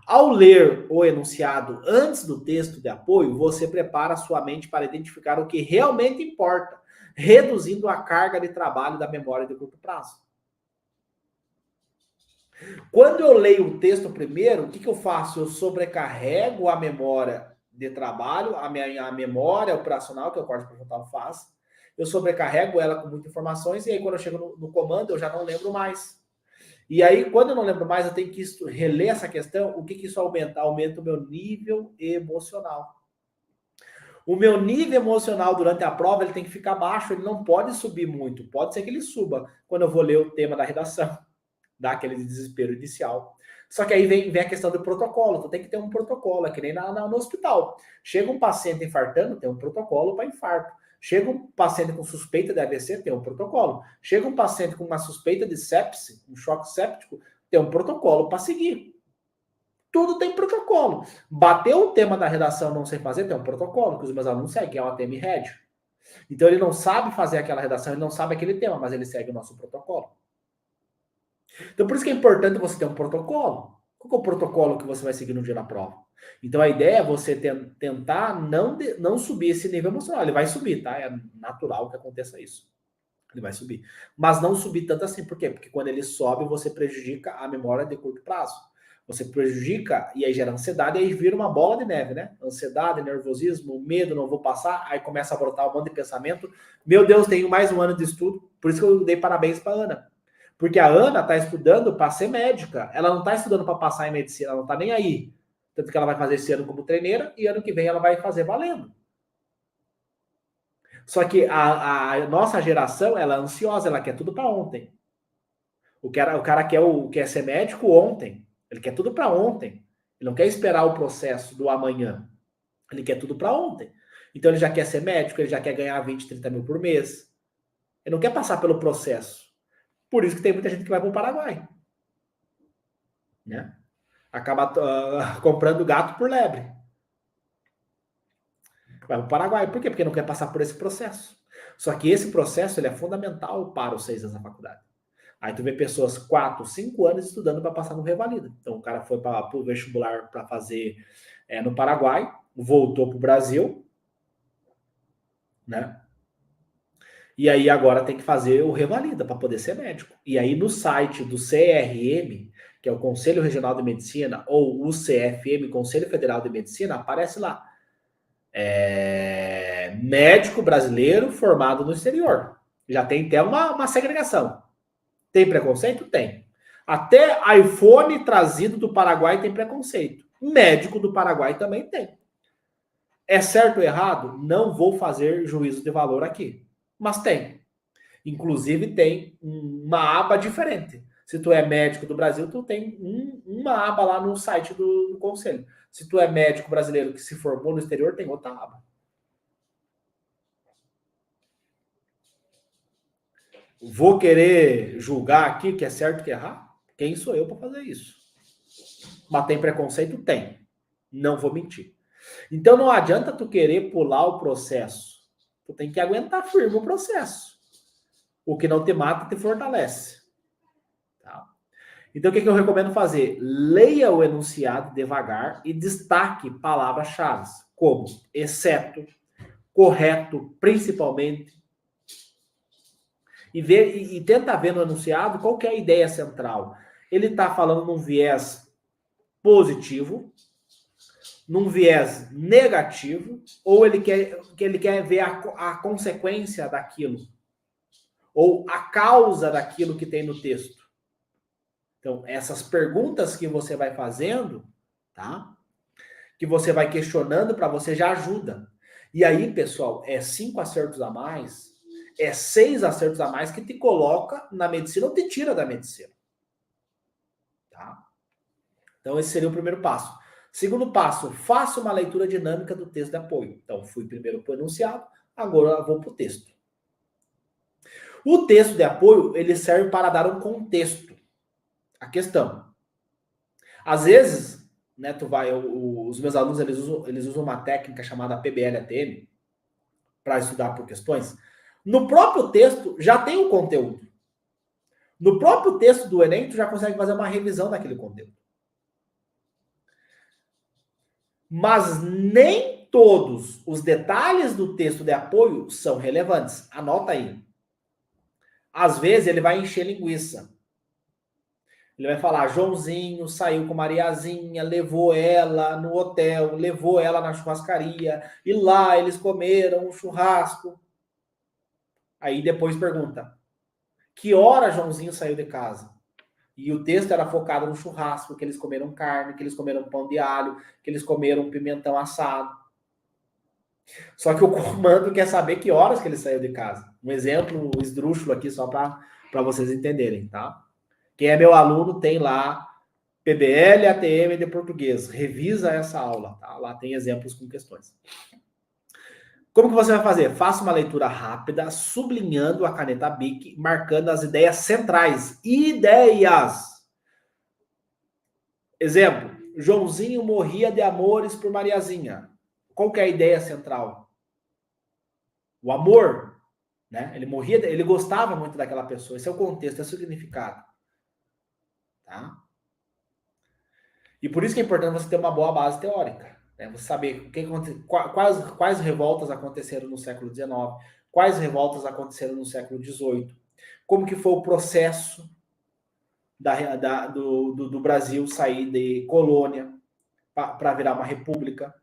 Ao ler o enunciado antes do texto de apoio, você prepara a sua mente para identificar o que realmente importa, reduzindo a carga de trabalho da memória de curto prazo. Quando eu leio o texto primeiro, o que eu faço? Eu sobrecarrego a memória de trabalho, a memória operacional que o córtex pré-frontal faz. Eu sobrecarrego ela com muitas informações e aí quando eu chego no comando eu já não lembro mais. E aí, quando eu não lembro mais, eu tenho que reler essa questão. O que isso aumenta? Aumenta o meu nível emocional. O meu nível emocional durante a prova ele tem que ficar baixo, ele não pode subir muito. Pode ser que ele suba quando eu vou ler o tema da redação, dá aquele desespero inicial. Só que aí vem a questão do protocolo. Tu tem que ter um protocolo, é que nem no hospital. Chega um paciente infartando, tem um protocolo para infarto. Chega um paciente com suspeita de AVC, tem um protocolo. Chega um paciente com uma suspeita de sepse, um choque séptico, tem um protocolo para seguir. Tudo tem protocolo. Bateu o tema da redação não sei fazer, tem um protocolo que os meus alunos seguem, é o ATM Red. Então ele não sabe fazer aquela redação, ele não sabe aquele tema, mas ele segue o nosso protocolo. Então por isso que é importante você ter um protocolo. Qual é o protocolo que você vai seguir no dia da prova? Então a ideia é você tentar não subir esse nível emocional. Ele vai subir, tá? É natural que aconteça isso. Ele vai subir. Mas não subir tanto assim. Por quê? Porque quando ele sobe, você prejudica a memória de curto prazo. Você prejudica e aí gera ansiedade e aí vira uma bola de neve, né? Ansiedade, nervosismo, medo, não vou passar. Aí começa a brotar um monte de pensamento. Meu Deus, tenho mais um ano de estudo. Por isso que eu dei parabéns para a Ana. Porque a Ana está estudando para ser médica. Ela não está estudando para passar em medicina, ela não está nem aí. Tanto que ela vai fazer esse ano como treineira e ano que vem ela vai fazer valendo. Só que a nossa geração, ela é ansiosa, ela quer tudo para ontem. O cara quer ser médico ontem. Ele quer tudo para ontem. Ele não quer esperar o processo do amanhã. Ele quer tudo para ontem. Então ele já quer ser médico, ele já quer ganhar 20, 30 mil por mês. Ele não quer passar pelo processo. Por isso que tem muita gente que vai para o Paraguai. Né? Acaba comprando gato por lebre. Vai para o Paraguai. Por quê? Porque não quer passar por esse processo. Só que esse processo ele é fundamental para os 6 anos da faculdade. Aí tu vê pessoas 4, 5 anos estudando para passar no Revalida. Então o cara foi para o vestibular para fazer no Paraguai, voltou para o Brasil, né? E aí agora tem que fazer o Revalida para poder ser médico. E aí no site do CRM, que é o Conselho Regional de Medicina, ou o CFM, Conselho Federal de Medicina, aparece lá. Médico brasileiro formado no exterior. Já tem até uma segregação. Tem preconceito? Tem. Até iPhone trazido do Paraguai tem preconceito. Médico do Paraguai também tem. É certo ou errado? Não vou fazer juízo de valor aqui. Mas tem. Inclusive tem uma aba diferente. Se tu é médico do Brasil, tu tem uma aba lá no site do conselho. Se tu é médico brasileiro que se formou no exterior, tem outra aba. Vou querer julgar aqui que é certo que é errado? Quem sou eu para fazer isso? Mas tem preconceito? Tem. Não vou mentir. Então não adianta tu querer pular o processo. Tu tem que aguentar firme o processo. O que não te mata, te fortalece. Tá? Então, o que eu recomendo fazer? Leia o enunciado devagar e destaque palavras-chave, como exceto, correto, principalmente. E tenta ver no enunciado qual que é a ideia central. Ele está falando num viés positivo, num viés negativo, ou ele quer ver a consequência daquilo, ou a causa daquilo que tem no texto. Então, essas perguntas que você vai fazendo, tá? Que você vai questionando para você já ajuda. E aí, pessoal, é 5 acertos a mais, é 6 acertos a mais que te coloca na medicina ou te tira da medicina. Tá? Então, esse seria o primeiro passo. Segundo passo, faça uma leitura dinâmica do texto de apoio. Então, fui primeiro para o enunciado, agora vou para o texto. O texto de apoio, ele serve para dar um contexto à questão. Às vezes, né, os meus alunos, eles usam uma técnica chamada PBL-ATM para estudar por questões. No próprio texto, já tem o conteúdo. No próprio texto do Enem, tu já consegue fazer uma revisão daquele conteúdo. Mas nem todos os detalhes do texto de apoio são relevantes. Anota aí. Às vezes ele vai encher linguiça. Ele vai falar, Joãozinho saiu com Mariazinha, levou ela no hotel, levou ela na churrascaria, e lá eles comeram um churrasco. Aí depois pergunta, que hora Joãozinho saiu de casa? E o texto era focado no churrasco, que eles comeram carne, que eles comeram pão de alho, que eles comeram pimentão assado. Só que o comando quer saber que horas que ele saiu de casa. Um exemplo esdrúxulo aqui, só para vocês entenderem, tá? Quem é meu aluno tem lá PBL, ATM de português. Revisa essa aula, tá? Lá tem exemplos com questões. Como que você vai fazer? Faça uma leitura rápida, sublinhando a caneta Bic, marcando as ideias centrais. Ideias! Exemplo, Joãozinho morria de amores por Mariazinha. Qual que é a ideia central? O amor, né? Ele gostava muito daquela pessoa. Esse é o contexto, é o significado. Tá? E por isso que é importante você ter uma boa base teórica. Né? Você saber quais revoltas aconteceram no século XIX, quais revoltas aconteceram no século XVIII, como que foi o processo do Brasil sair de colônia para virar uma república.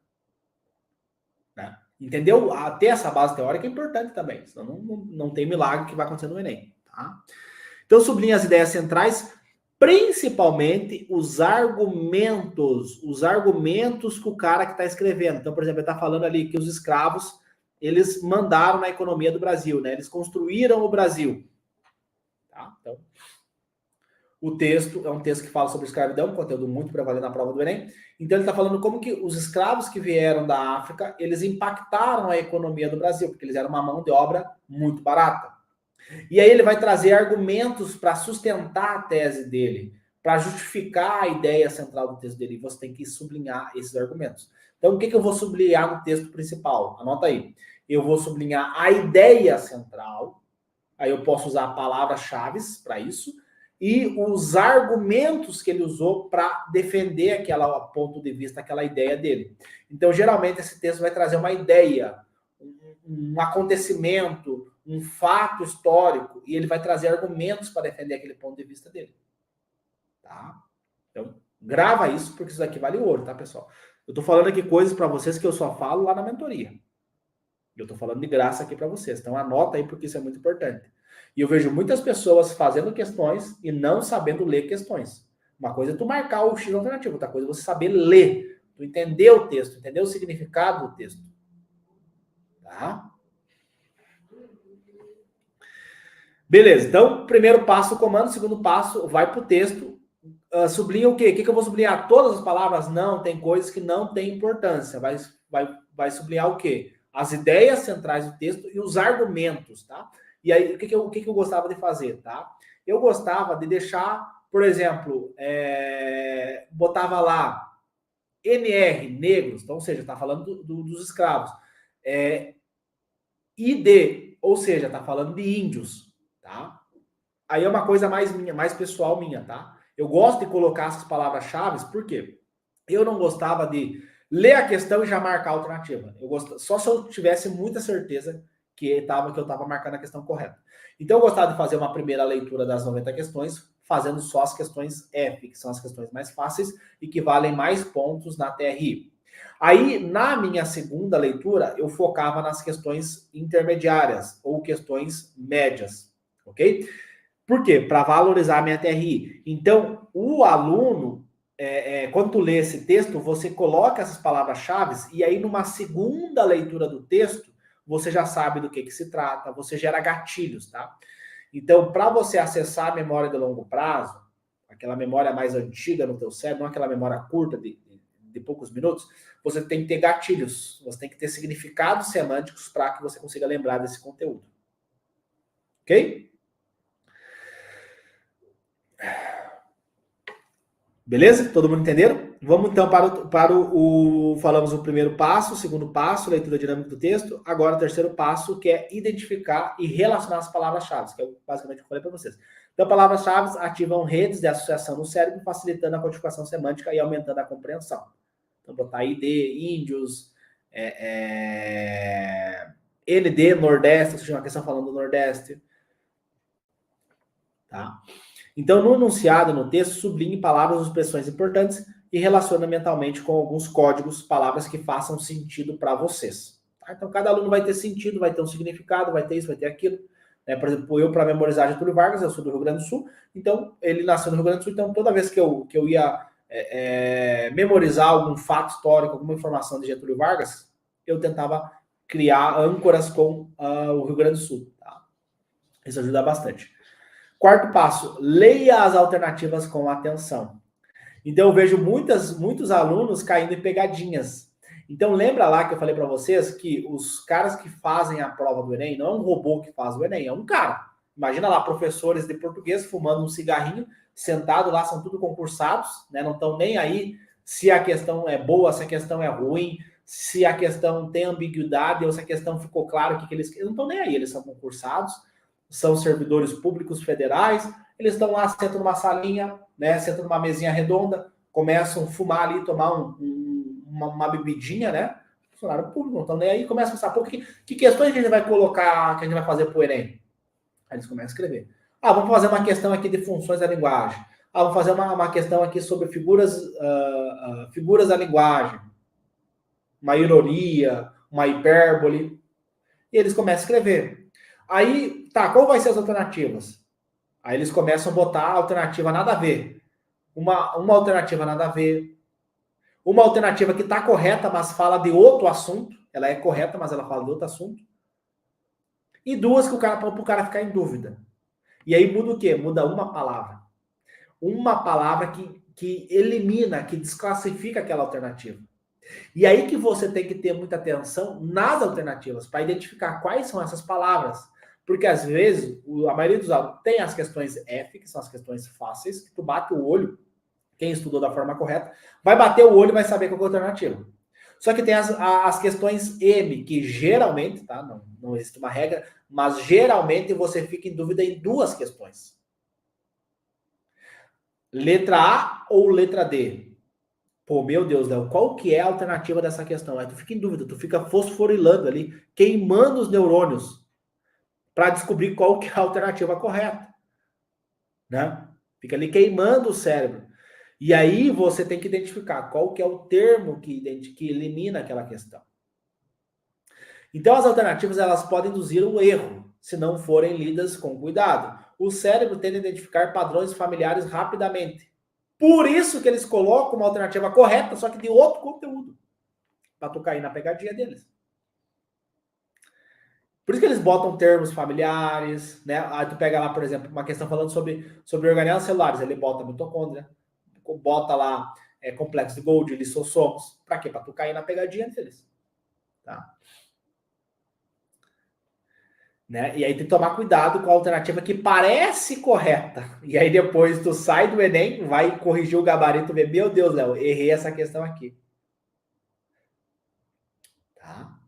Né? Entendeu? Ter essa base teórica é importante também, senão não tem milagre que vai acontecer no Enem. Tá? Então, sublinhe as ideias centrais, principalmente os argumentos que o cara que está escrevendo. Então, por exemplo, ele está falando ali que os escravos, eles mandaram na economia do Brasil, né? Eles construíram o Brasil. Tá? Então, o texto é um texto que fala sobre escravidão, um conteúdo muito prevalente na prova do Enem. Então, ele está falando como que os escravos que vieram da África, eles impactaram a economia do Brasil, porque eles eram uma mão de obra muito barata. E aí ele vai trazer argumentos para sustentar a tese dele, para justificar a ideia central do texto dele. E você tem que sublinhar esses argumentos. Então, o que eu vou sublinhar no texto principal? Anota aí. Eu vou sublinhar a ideia central. Aí eu posso usar palavras-chave para isso. E os argumentos que ele usou para defender aquele ponto de vista, aquela ideia dele. Então, geralmente, esse texto vai trazer uma ideia, um acontecimento, um fato histórico, e ele vai trazer argumentos para defender aquele ponto de vista dele. Tá? Então, grava isso, porque isso aqui vale ouro, tá, pessoal? Eu tô falando aqui coisas para vocês que eu só falo lá na mentoria. Eu tô falando de graça aqui para vocês. Então, anota aí, porque isso é muito importante. E eu vejo muitas pessoas fazendo questões e não sabendo ler questões. Uma coisa é tu marcar o X alternativo, outra coisa é você saber ler, tu entender o texto, entender o significado do texto. Tá? Beleza, então, primeiro passo, o comando, segundo passo, vai para o texto, sublinha o quê? O que eu vou sublinhar? Todas as palavras? Não, tem coisas que não têm importância. Vai sublinhar o quê? As ideias centrais do texto e os argumentos, tá? E aí, o que eu gostava de fazer, tá? Eu gostava de deixar, por exemplo, botava lá NR, negros, então, ou seja, está falando dos escravos. ID, ou seja, tá falando de índios, tá? Aí é uma coisa mais minha, mais pessoal minha, tá? Eu gosto de colocar essas palavras-chave, por quê? Eu não gostava de ler a questão e já marcar a alternativa. Só se eu tivesse muita certeza que eu estava marcando a questão correta. Então eu gostava de fazer uma primeira leitura das 90 questões, fazendo só as questões F, que são as questões mais fáceis e que valem mais pontos na TRI. Aí, na minha segunda leitura, eu focava nas questões intermediárias ou questões médias, ok? Por quê? Para valorizar a minha TRI. Então, o aluno, quando tu lê esse texto, você coloca essas palavras-chave e aí numa segunda leitura do texto, você já sabe do que se trata, você gera gatilhos, tá? Então, para você acessar a memória de longo prazo, aquela memória mais antiga no teu cérebro, não aquela memória curta de poucos minutos, você tem que ter gatilhos, você tem que ter significados semânticos para que você consiga lembrar desse conteúdo. Ok? Beleza? Todo mundo entenderam? Vamos então falamos o primeiro passo, o segundo passo, leitura dinâmica do texto. Agora o terceiro passo, que é identificar e relacionar as palavras-chave, que é basicamente o que eu falei para vocês. Então, palavras-chave ativam redes de associação no cérebro, facilitando a codificação semântica e aumentando a compreensão. Então, botar ID, índios, ND, Nordeste, ou seja, uma questão falando do Nordeste. Tá? Então, no enunciado, no texto, sublinhe palavras ou expressões importantes e relaciona mentalmente com alguns códigos, palavras que façam sentido para vocês. Tá? Então, cada aluno vai ter sentido, vai ter um significado, vai ter isso, vai ter aquilo. Né? Por exemplo, eu, para memorizar Getúlio Vargas, eu sou do Rio Grande do Sul, então ele nasceu no Rio Grande do Sul, então toda vez que eu ia memorizar algum fato histórico, alguma informação de Getúlio Vargas, eu tentava criar âncoras com o Rio Grande do Sul. Tá? Isso ajuda bastante. Quarto passo, leia as alternativas com atenção. Então, eu vejo muitos alunos caindo em pegadinhas. Então, lembra lá que eu falei para vocês que os caras que fazem a prova do Enem, não é um robô que faz o Enem, é um cara. Imagina lá, professores de português fumando um cigarrinho, sentado lá, são tudo concursados, né? Não estão nem aí se a questão é boa, se a questão é ruim, se a questão tem ambiguidade ou se a questão ficou claro o que eles... Eles não estão nem aí, eles são concursados, são servidores públicos federais, eles estão lá, sentam numa salinha, né, sentam numa mesinha redonda, começam a fumar ali, tomar uma bebidinha, né? Funcionário público, não estão nem aí, começam a pensar, pô, que questões a gente vai colocar, que a gente vai fazer para o Enem? Aí eles começam a escrever. Ah, vamos fazer uma questão aqui de funções da linguagem. Ah, vamos fazer uma questão aqui sobre figuras da linguagem. Uma ironia, uma hipérbole. E eles começam a escrever. Aí, tá, qual vai ser as alternativas? Aí eles começam a botar alternativa nada a ver. Uma alternativa nada a ver. Uma alternativa que está correta, mas fala de outro assunto. Ela é correta, mas ela fala de outro assunto. E duas que para o cara ficar em dúvida. E aí muda o quê? Muda uma palavra. Uma palavra que elimina, que desclassifica aquela alternativa. E aí que você tem que ter muita atenção nas alternativas, para identificar quais são essas palavras. Porque às vezes, a maioria dos alunos tem as questões F, que são as questões fáceis, que tu bate o olho, quem estudou da forma correta, vai bater o olho e vai saber qual é a alternativa. Só que tem as questões M, que geralmente, tá? Não existe uma regra, mas geralmente você fica em dúvida em duas questões. Letra A ou letra D? Pô, meu Deus, Léo, qual que é a alternativa dessa questão? Aí tu fica em dúvida, tu fica fosforilando ali, queimando os neurônios para descobrir qual que é a alternativa correta, né? Fica ali queimando o cérebro. E aí você tem que identificar qual que é o termo que elimina aquela questão. Então as alternativas elas podem induzir o erro, se não forem lidas com cuidado. O cérebro tende a identificar padrões familiares rapidamente. Por isso que eles colocam uma alternativa correta, só que de outro conteúdo, para tu cair na pegadinha deles. Por isso que eles botam termos familiares, né? Aí tu pega lá, por exemplo, uma questão falando sobre organelas celulares, ele bota mitocôndria, bota lá complexo de Golgi, lissossomos. Para quê? Para tu cair na pegadinha deles. Tá? Né? E aí tem que tomar cuidado com a alternativa que parece correta. E aí depois tu sai do Enem, vai corrigir o gabarito e vê, meu Deus, Léo, errei essa questão aqui. Tá?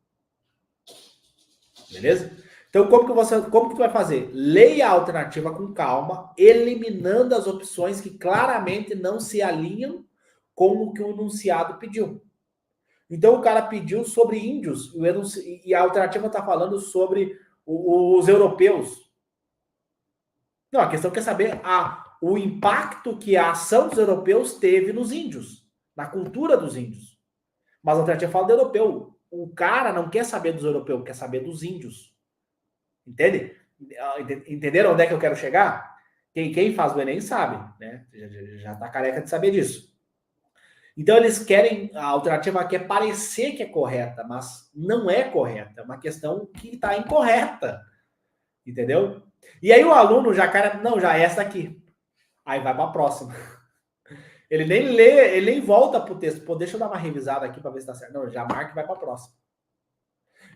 Beleza? Então, como que tu vai fazer? Leia a alternativa com calma, eliminando as opções que claramente não se alinham com o que o enunciado pediu. Então, o cara pediu sobre índios, e a alternativa está falando sobre os europeus. Não, a questão quer saber o impacto que a ação dos europeus teve nos índios, na cultura dos índios. Mas a alternativa fala do europeu. O cara não quer saber dos europeus, quer saber dos índios. Entende? Entenderam onde é que eu quero chegar? Quem faz o Enem sabe, né? Já tá careca de saber disso. Então eles querem, a alternativa quer parecer que é correta, mas não é correta. É uma questão que está incorreta. Entendeu? E aí o aluno já, já é essa aqui. Aí vai para a próxima. Ele nem lê, ele nem volta pro texto. Pô, deixa eu dar uma revisada aqui para ver se tá certo. Não, já marca e vai para a próxima.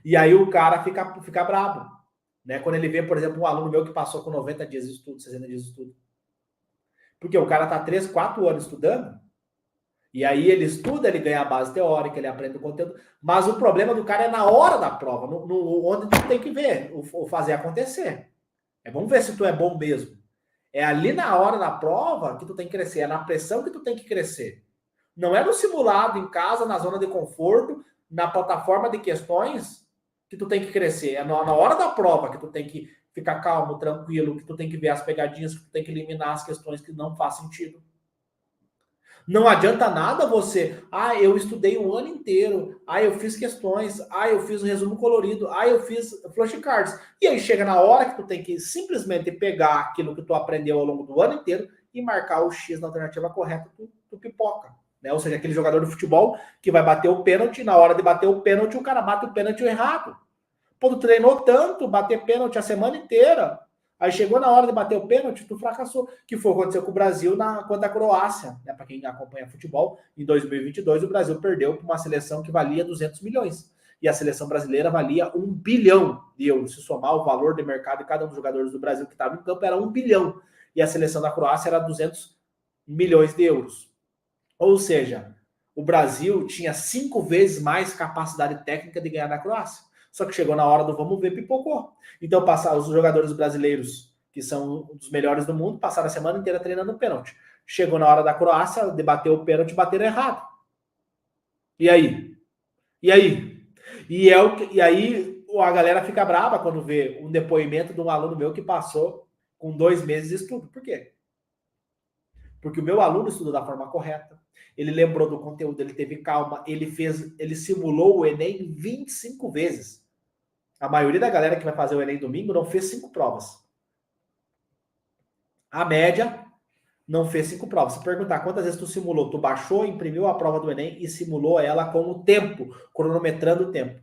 E aí o cara fica bravo. Né? Quando ele vê, por exemplo, um aluno meu que passou com 90 dias de estudo, 60 dias de estudo. Porque o cara tá 3, 4 anos estudando, e aí ele estuda, ele ganha a base teórica, ele aprende o conteúdo, mas o problema do cara é na hora da prova, onde tu tem que ver, ou fazer acontecer. Vamos ver se tu é bom mesmo. É ali na hora da prova que tu tem que crescer, é na pressão que tu tem que crescer. Não é no simulado, em casa, na zona de conforto, na plataforma de questões, que tu tem que crescer. É na hora da prova que tu tem que ficar calmo, tranquilo, que tu tem que ver as pegadinhas, que tu tem que eliminar as questões que não faz sentido. Não adianta nada você, eu estudei um ano inteiro, eu fiz questões, eu fiz um resumo colorido, eu fiz flashcards. E aí chega na hora que tu tem que simplesmente pegar aquilo que tu aprendeu ao longo do ano inteiro e marcar o X na alternativa correta, tu pipoca. Né? Ou seja, aquele jogador de futebol que vai bater o pênalti, na hora de bater o pênalti, o cara bate o pênalti errado. Pô, tu treinou tanto, bater pênalti a semana inteira, aí chegou na hora de bater o pênalti, tu fracassou. Que foi o que aconteceu com o Brasil contra a Croácia. Né? Para quem acompanha futebol, em 2022 o Brasil perdeu para uma seleção que valia 200 milhões. E a seleção brasileira valia 1 bilhão de euros. Se somar o valor de mercado de cada um dos jogadores do Brasil que estava em campo, era 1 bilhão. E a seleção da Croácia era 200 milhões de euros. Ou seja, o Brasil tinha 5 vezes mais capacidade técnica de ganhar da Croácia. Só que chegou na hora do vamos ver, pipocou. Então, os jogadores brasileiros, que são um dos melhores do mundo, passaram a semana inteira treinando pênalti. Chegou na hora da Croácia, debateu o pênalti, bateram errado. E aí? E aí? E aí a galera fica brava quando vê um depoimento de um aluno meu que passou com 2 meses de estudo. Por quê? Porque o meu aluno estudou da forma correta, ele lembrou do conteúdo, ele teve calma, ele simulou o Enem 25 vezes. A maioria da galera que vai fazer o Enem domingo não fez 5 provas. A média não fez 5 provas. Se perguntar quantas vezes tu simulou, tu baixou, imprimiu a prova do Enem e simulou ela com o tempo, cronometrando o tempo.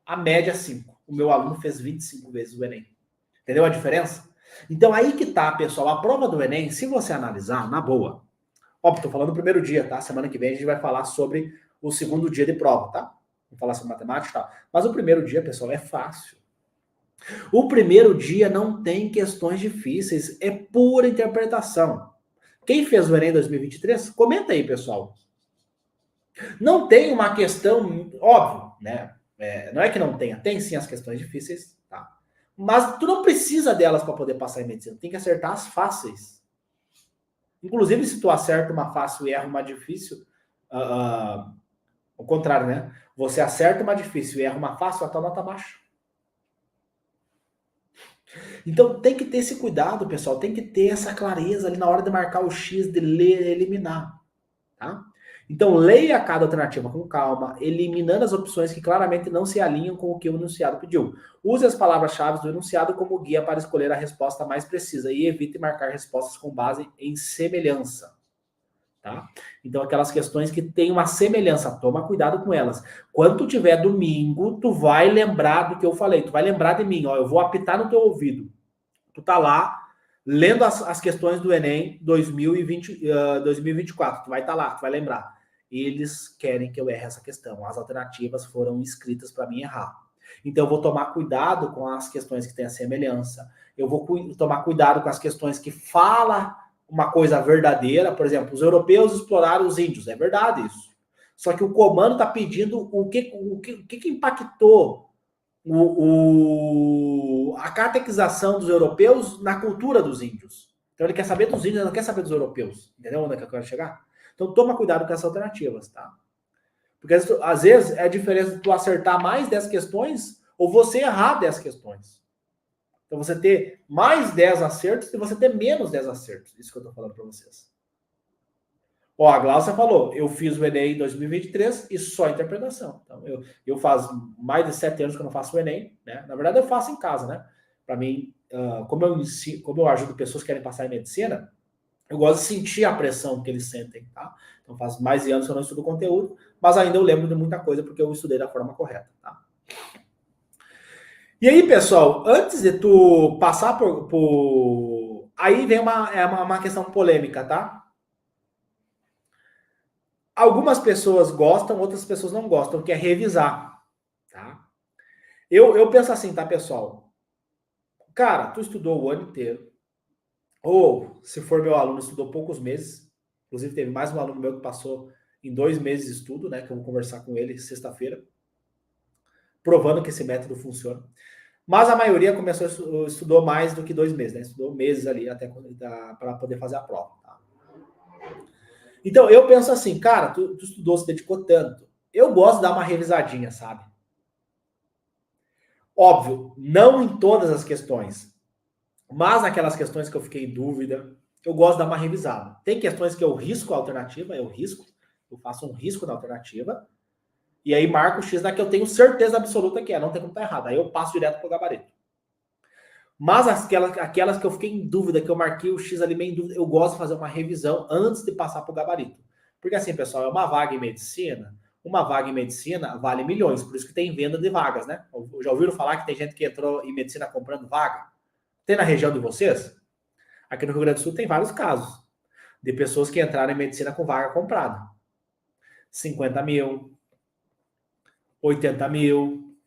A média 5. O meu aluno fez 25 vezes o Enem. Entendeu a diferença? Então aí que tá, pessoal. A prova do Enem, se você analisar, na boa. Óbvio, tô falando do primeiro dia, tá? Semana que vem a gente vai falar sobre o segundo dia de prova, tá? Vamos falar sobre matemática e tal. Mas o primeiro dia, pessoal, é fácil. O primeiro dia não tem questões difíceis, é pura interpretação. Quem fez o Enem 2023? Comenta aí, pessoal. Não tem uma questão, óbvio, né? Não é que não tenha, tem sim as questões difíceis, tá? Mas tu não precisa delas para poder passar em medicina, tem que acertar as fáceis. Inclusive, se tu acerta uma fácil e erra uma difícil, ao contrário, né? Você acerta uma difícil e erra uma fácil, a tua nota baixa. Então tem que ter esse cuidado, pessoal, tem que ter essa clareza ali na hora de marcar o X, de ler e eliminar, tá? Então leia cada alternativa com calma, eliminando as opções que claramente não se alinham com o que o enunciado pediu. Use as palavras-chave do enunciado como guia para escolher a resposta mais precisa e evite marcar respostas com base em semelhança. Tá? Então, aquelas questões que têm uma semelhança, toma cuidado com elas. Quando tu tiver domingo, tu vai lembrar do que eu falei, tu vai lembrar de mim, ó, eu vou apitar no teu ouvido. Tu tá lá, lendo as questões do Enem 2024, tu vai estar lá, tu vai lembrar. Eles querem que eu erre essa questão, as alternativas foram escritas para mim errar. Então, eu vou tomar cuidado com as questões que têm a semelhança, eu vou tomar cuidado com as questões que falam uma coisa verdadeira, por exemplo, os europeus exploraram os índios, é verdade isso. Só que o comando está pedindo o que impactou a catequização dos europeus na cultura dos índios. Então ele quer saber dos índios, ele não quer saber dos europeus. Entendeu onde é que eu quero chegar? Então toma cuidado com essas alternativas, tá? Porque às vezes é a diferença de tu acertar mais 10 questões ou você errar 10 questões. Então você ter mais 10 acertos e você ter menos 10 acertos. Isso que eu tô falando para vocês. Ó, a Glaucia falou, eu fiz o Enem em 2023 e só interpretação. Então, eu faz mais de 7 anos que eu não faço o Enem, né? Na verdade, eu faço em casa, né? Para mim, como eu ajudo pessoas que querem passar em medicina, eu gosto de sentir a pressão que eles sentem, tá? Então, faz mais de anos que eu não estudo conteúdo, mas ainda eu lembro de muita coisa porque eu estudei da forma correta, tá? E aí, pessoal, antes de tu passar Aí vem uma questão polêmica, tá? Algumas pessoas gostam, outras pessoas não gostam, que é revisar, tá? Eu penso assim, tá, pessoal? Cara, tu estudou o ano inteiro, ou, se for meu aluno, estudou poucos meses, inclusive teve mais um aluno meu que passou em 2 meses de estudo, né, que eu vou conversar com ele sexta-feira, provando que esse método funciona. Mas a maioria estudou mais do que 2 meses, né? Estudou meses ali até para poder fazer a prova. Tá? Então, eu penso assim, cara, tu estudou, se dedicou tanto. Eu gosto de dar uma revisadinha, sabe? Óbvio, não em todas as questões, mas naquelas questões que eu fiquei em dúvida, eu gosto de dar uma revisada. Tem questões que eu risco a alternativa, eu faço um risco na alternativa, e aí marco o X da que eu tenho certeza absoluta que é, não tem como estar errado. Aí eu passo direto para o gabarito. Mas aquelas que eu fiquei em dúvida, que eu marquei o X ali meio em dúvida, eu gosto de fazer uma revisão antes de passar para o gabarito. Porque assim, pessoal, é uma vaga em medicina, uma vaga em medicina vale milhões, por isso que tem venda de vagas, né? Já ouviram falar que tem gente que entrou em medicina comprando vaga? Tem na região de vocês? Aqui no Rio Grande do Sul tem vários casos de pessoas que entraram em medicina com vaga comprada. 50 mil, 80 mil,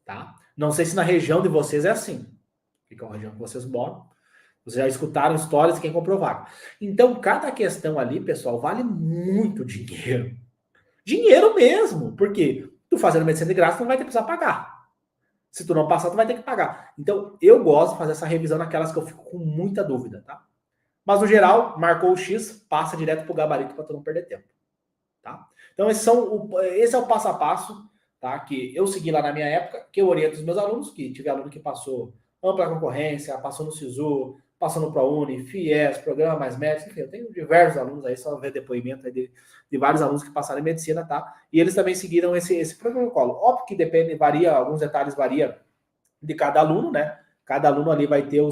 tá? Não sei se na região de vocês é assim. Fica a região que vocês moram. Vocês já escutaram histórias de quem comprou vaga. Então, cada questão ali, pessoal, vale muito dinheiro. Dinheiro mesmo. Porque tu fazendo medicina de graça, tu não vai ter que precisar pagar. Se tu não passar, tu vai ter que pagar. Então, eu gosto de fazer essa revisão naquelas que eu fico com muita dúvida, tá? Mas, no geral, marcou o X, passa direto pro gabarito para tu não perder tempo, tá? Então, esse é o passo a passo, tá? Que eu segui lá na minha época, que eu oriento os meus alunos, que tive aluno que passou ampla concorrência, passou no SISU, passou no ProUni, FIES, Programa Mais Médicos, enfim, eu tenho diversos alunos aí, só ver depoimento aí de vários alunos que passaram em medicina, tá? E eles também seguiram esse protocolo. Óbvio que depende, varia, alguns detalhes varia de cada aluno, né? Cada aluno ali vai ter a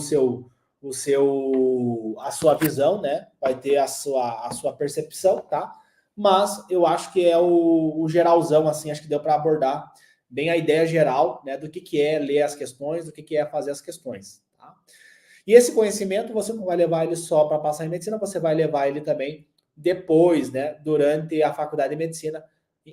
sua visão, né? Vai ter a sua percepção, tá? Mas eu acho que é o geralzão, assim, acho que deu para abordar bem a ideia geral, né, do que é ler as questões, do que é fazer as questões, tá? E esse conhecimento você não vai levar ele só para passar em medicina, você vai levar ele também depois, né, durante a faculdade de medicina.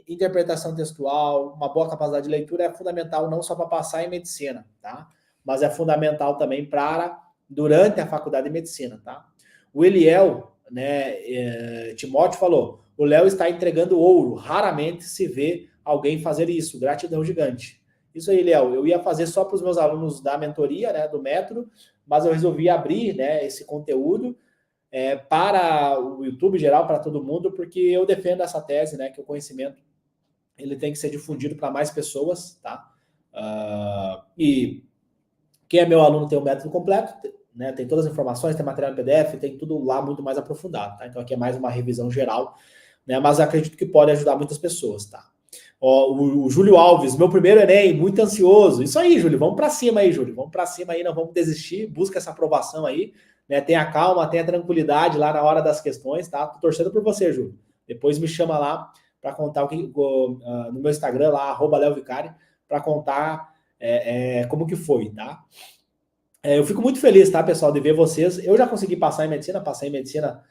Interpretação textual, uma boa capacidade de leitura é fundamental não só para passar em medicina, tá? Mas é fundamental também para durante a faculdade de medicina, tá? O Eliel, né, Timóteo falou, o Léo está entregando ouro, raramente se vê alguém fazer isso, gratidão gigante. Isso aí, Léo, eu ia fazer só para os meus alunos da mentoria, né, do método, mas eu resolvi abrir, né, esse conteúdo para o YouTube geral, para todo mundo, porque eu defendo essa tese, né, que o conhecimento ele tem que ser difundido para mais pessoas, tá? E quem é meu aluno tem o método completo, né, tem todas as informações, tem material em PDF, tem tudo lá muito mais aprofundado, tá? Então aqui é mais uma revisão geral, né, mas acredito que pode ajudar muitas pessoas, tá? Ó, o Júlio Alves, meu primeiro Enem, muito ansioso. Isso aí, Júlio, vamos para cima aí, Júlio. Vamos para cima aí, não vamos desistir. Busca essa aprovação aí, né? Tenha calma, tenha tranquilidade lá na hora das questões, tá? Tô torcendo por você, Júlio. Depois me chama lá para contar no meu Instagram lá, @leovicari, para contar como que foi, tá? Eu fico muito feliz, tá, pessoal, de ver vocês. Eu já consegui passar em medicina, passei em medicina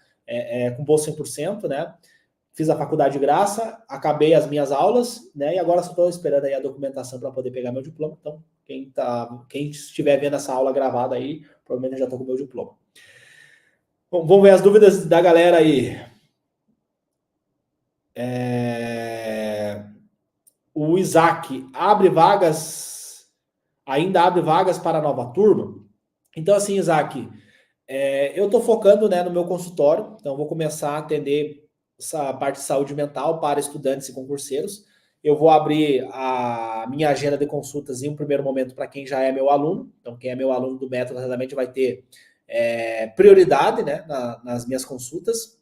com bolsa 100%, né? Fiz a faculdade de graça, acabei as minhas aulas, né? E agora só estou esperando aí a documentação para poder pegar meu diploma. Então, quem estiver vendo essa aula gravada aí, provavelmente eu já estou com o meu diploma. Bom, vamos ver as dúvidas da galera aí. O Isaac, ainda abre vagas para a nova turma? Então, assim, Isaac, eu estou focando, né, no meu consultório, então vou começar a atender essa parte de saúde mental para estudantes e concurseiros. Eu vou abrir a minha agenda de consultas em um primeiro momento para quem já é meu aluno. Então, quem é meu aluno do método, exatamente, vai ter prioridade, né, nas minhas consultas.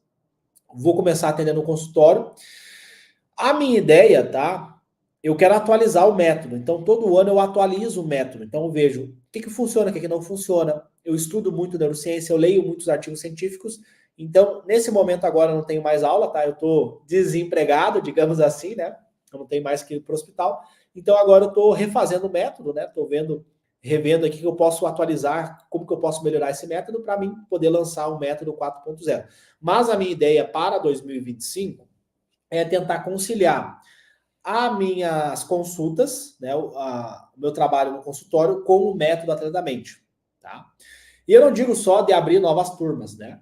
Vou começar atendendo no consultório. A minha ideia, tá? Eu quero atualizar o método. Então, todo ano eu atualizo o método. Então, eu vejo o que funciona, o que não funciona. Eu estudo muito neurociência, eu leio muitos artigos científicos. Então, nesse momento agora eu não tenho mais aula, tá? Eu estou desempregado, digamos assim, né? Eu não tenho mais que ir para o hospital. Então, agora eu estou refazendo o método, né? Estou revendo aqui que eu posso atualizar, como que eu posso melhorar esse método para mim poder lançar um método 4.0. Mas a minha ideia para 2025 é tentar conciliar as minhas consultas, né, o meu trabalho no consultório, com o método Atleta da Mente, tá? E eu não digo só de abrir novas turmas, né?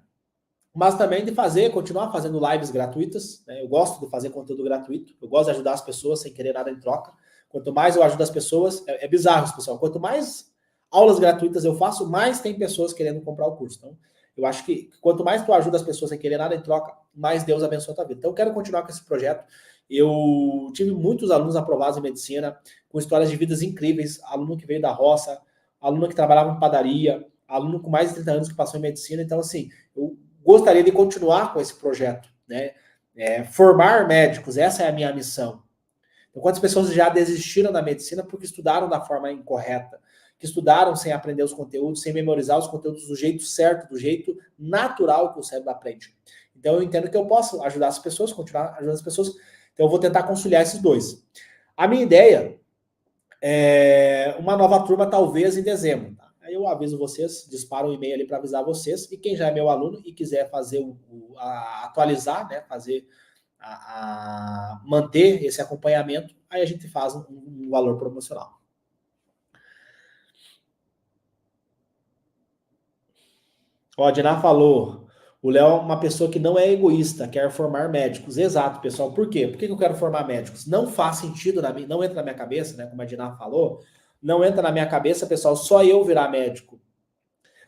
Mas também de continuar fazendo lives gratuitas, né? Eu gosto de fazer conteúdo gratuito, eu gosto de ajudar as pessoas sem querer nada em troca. Quanto mais eu ajudo as pessoas, é bizarro isso, pessoal. Quanto mais aulas gratuitas eu faço, mais tem pessoas querendo comprar o curso. Então, eu acho que quanto mais tu ajuda as pessoas sem querer nada em troca, mais Deus abençoa a tua vida. Então, eu quero continuar com esse projeto. Eu tive muitos alunos aprovados em medicina, com histórias de vidas incríveis, aluno que veio da roça, aluno que trabalhava em padaria, aluno com mais de 30 anos que passou em medicina. Então, assim, eu gostaria de continuar com esse projeto, né? Formar médicos, essa é a minha missão. Então, quantas pessoas já desistiram da medicina porque estudaram da forma incorreta, que estudaram sem aprender os conteúdos, sem memorizar os conteúdos do jeito certo, do jeito natural que o cérebro aprende. Então, eu entendo que eu posso ajudar as pessoas, continuar ajudando as pessoas. Então, eu vou tentar conciliar esses dois. A minha ideia é uma nova turma, talvez em dezembro. Tá? Aí eu aviso vocês, disparo um e-mail ali para avisar vocês. E quem já é meu aluno e quiser fazer atualizar, né, manter esse acompanhamento, aí a gente faz um valor promocional. Ó, a Diná falou, o Léo é uma pessoa que não é egoísta, quer formar médicos. Exato, pessoal. Por quê? Por que eu quero formar médicos? Não faz sentido, não entra na minha cabeça, né? Como a Diná falou, não entra na minha cabeça, pessoal, só eu virar médico.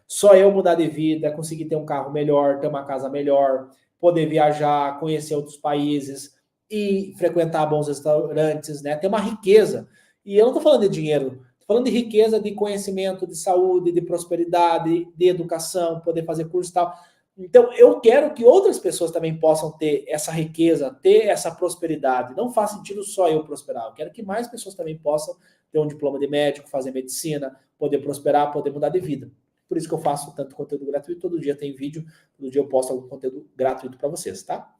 Só eu mudar de vida, conseguir ter um carro melhor, ter uma casa melhor, poder viajar, conhecer outros países e frequentar bons restaurantes, né? Ter uma riqueza. E eu não estou falando de dinheiro, estou falando de riqueza, de conhecimento, de saúde, de prosperidade, de educação, poder fazer curso e tal. Então, eu quero que outras pessoas também possam ter essa riqueza, ter essa prosperidade. Não faz sentido só eu prosperar. Eu quero que mais pessoas também possam ter um diploma de médico, fazer medicina, poder prosperar, poder mudar de vida. Por isso que eu faço tanto conteúdo gratuito. Todo dia tem vídeo, todo dia eu posto algum conteúdo gratuito para vocês, tá?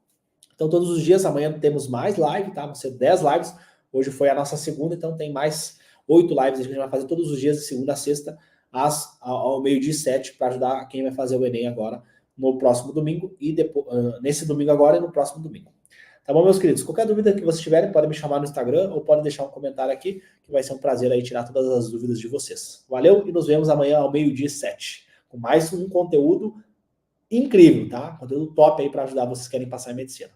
Então, todos os dias, amanhã temos mais live, tá? Vão ser 10 lives. Hoje foi a nossa segunda, então tem mais 8 lives. A gente vai fazer todos os dias, de segunda a sexta, ao meio-dia e 7, para ajudar quem vai fazer o Enem agora no próximo domingo e depois, nesse domingo agora e no próximo domingo. Tá bom, meus queridos? Qualquer dúvida que vocês tiverem, podem me chamar no Instagram ou podem deixar um comentário aqui, que vai ser um prazer aí tirar todas as dúvidas de vocês. Valeu e nos vemos amanhã ao meio-dia e 7, com mais um conteúdo incrível, tá? Conteúdo top aí para ajudar vocês que querem passar em medicina.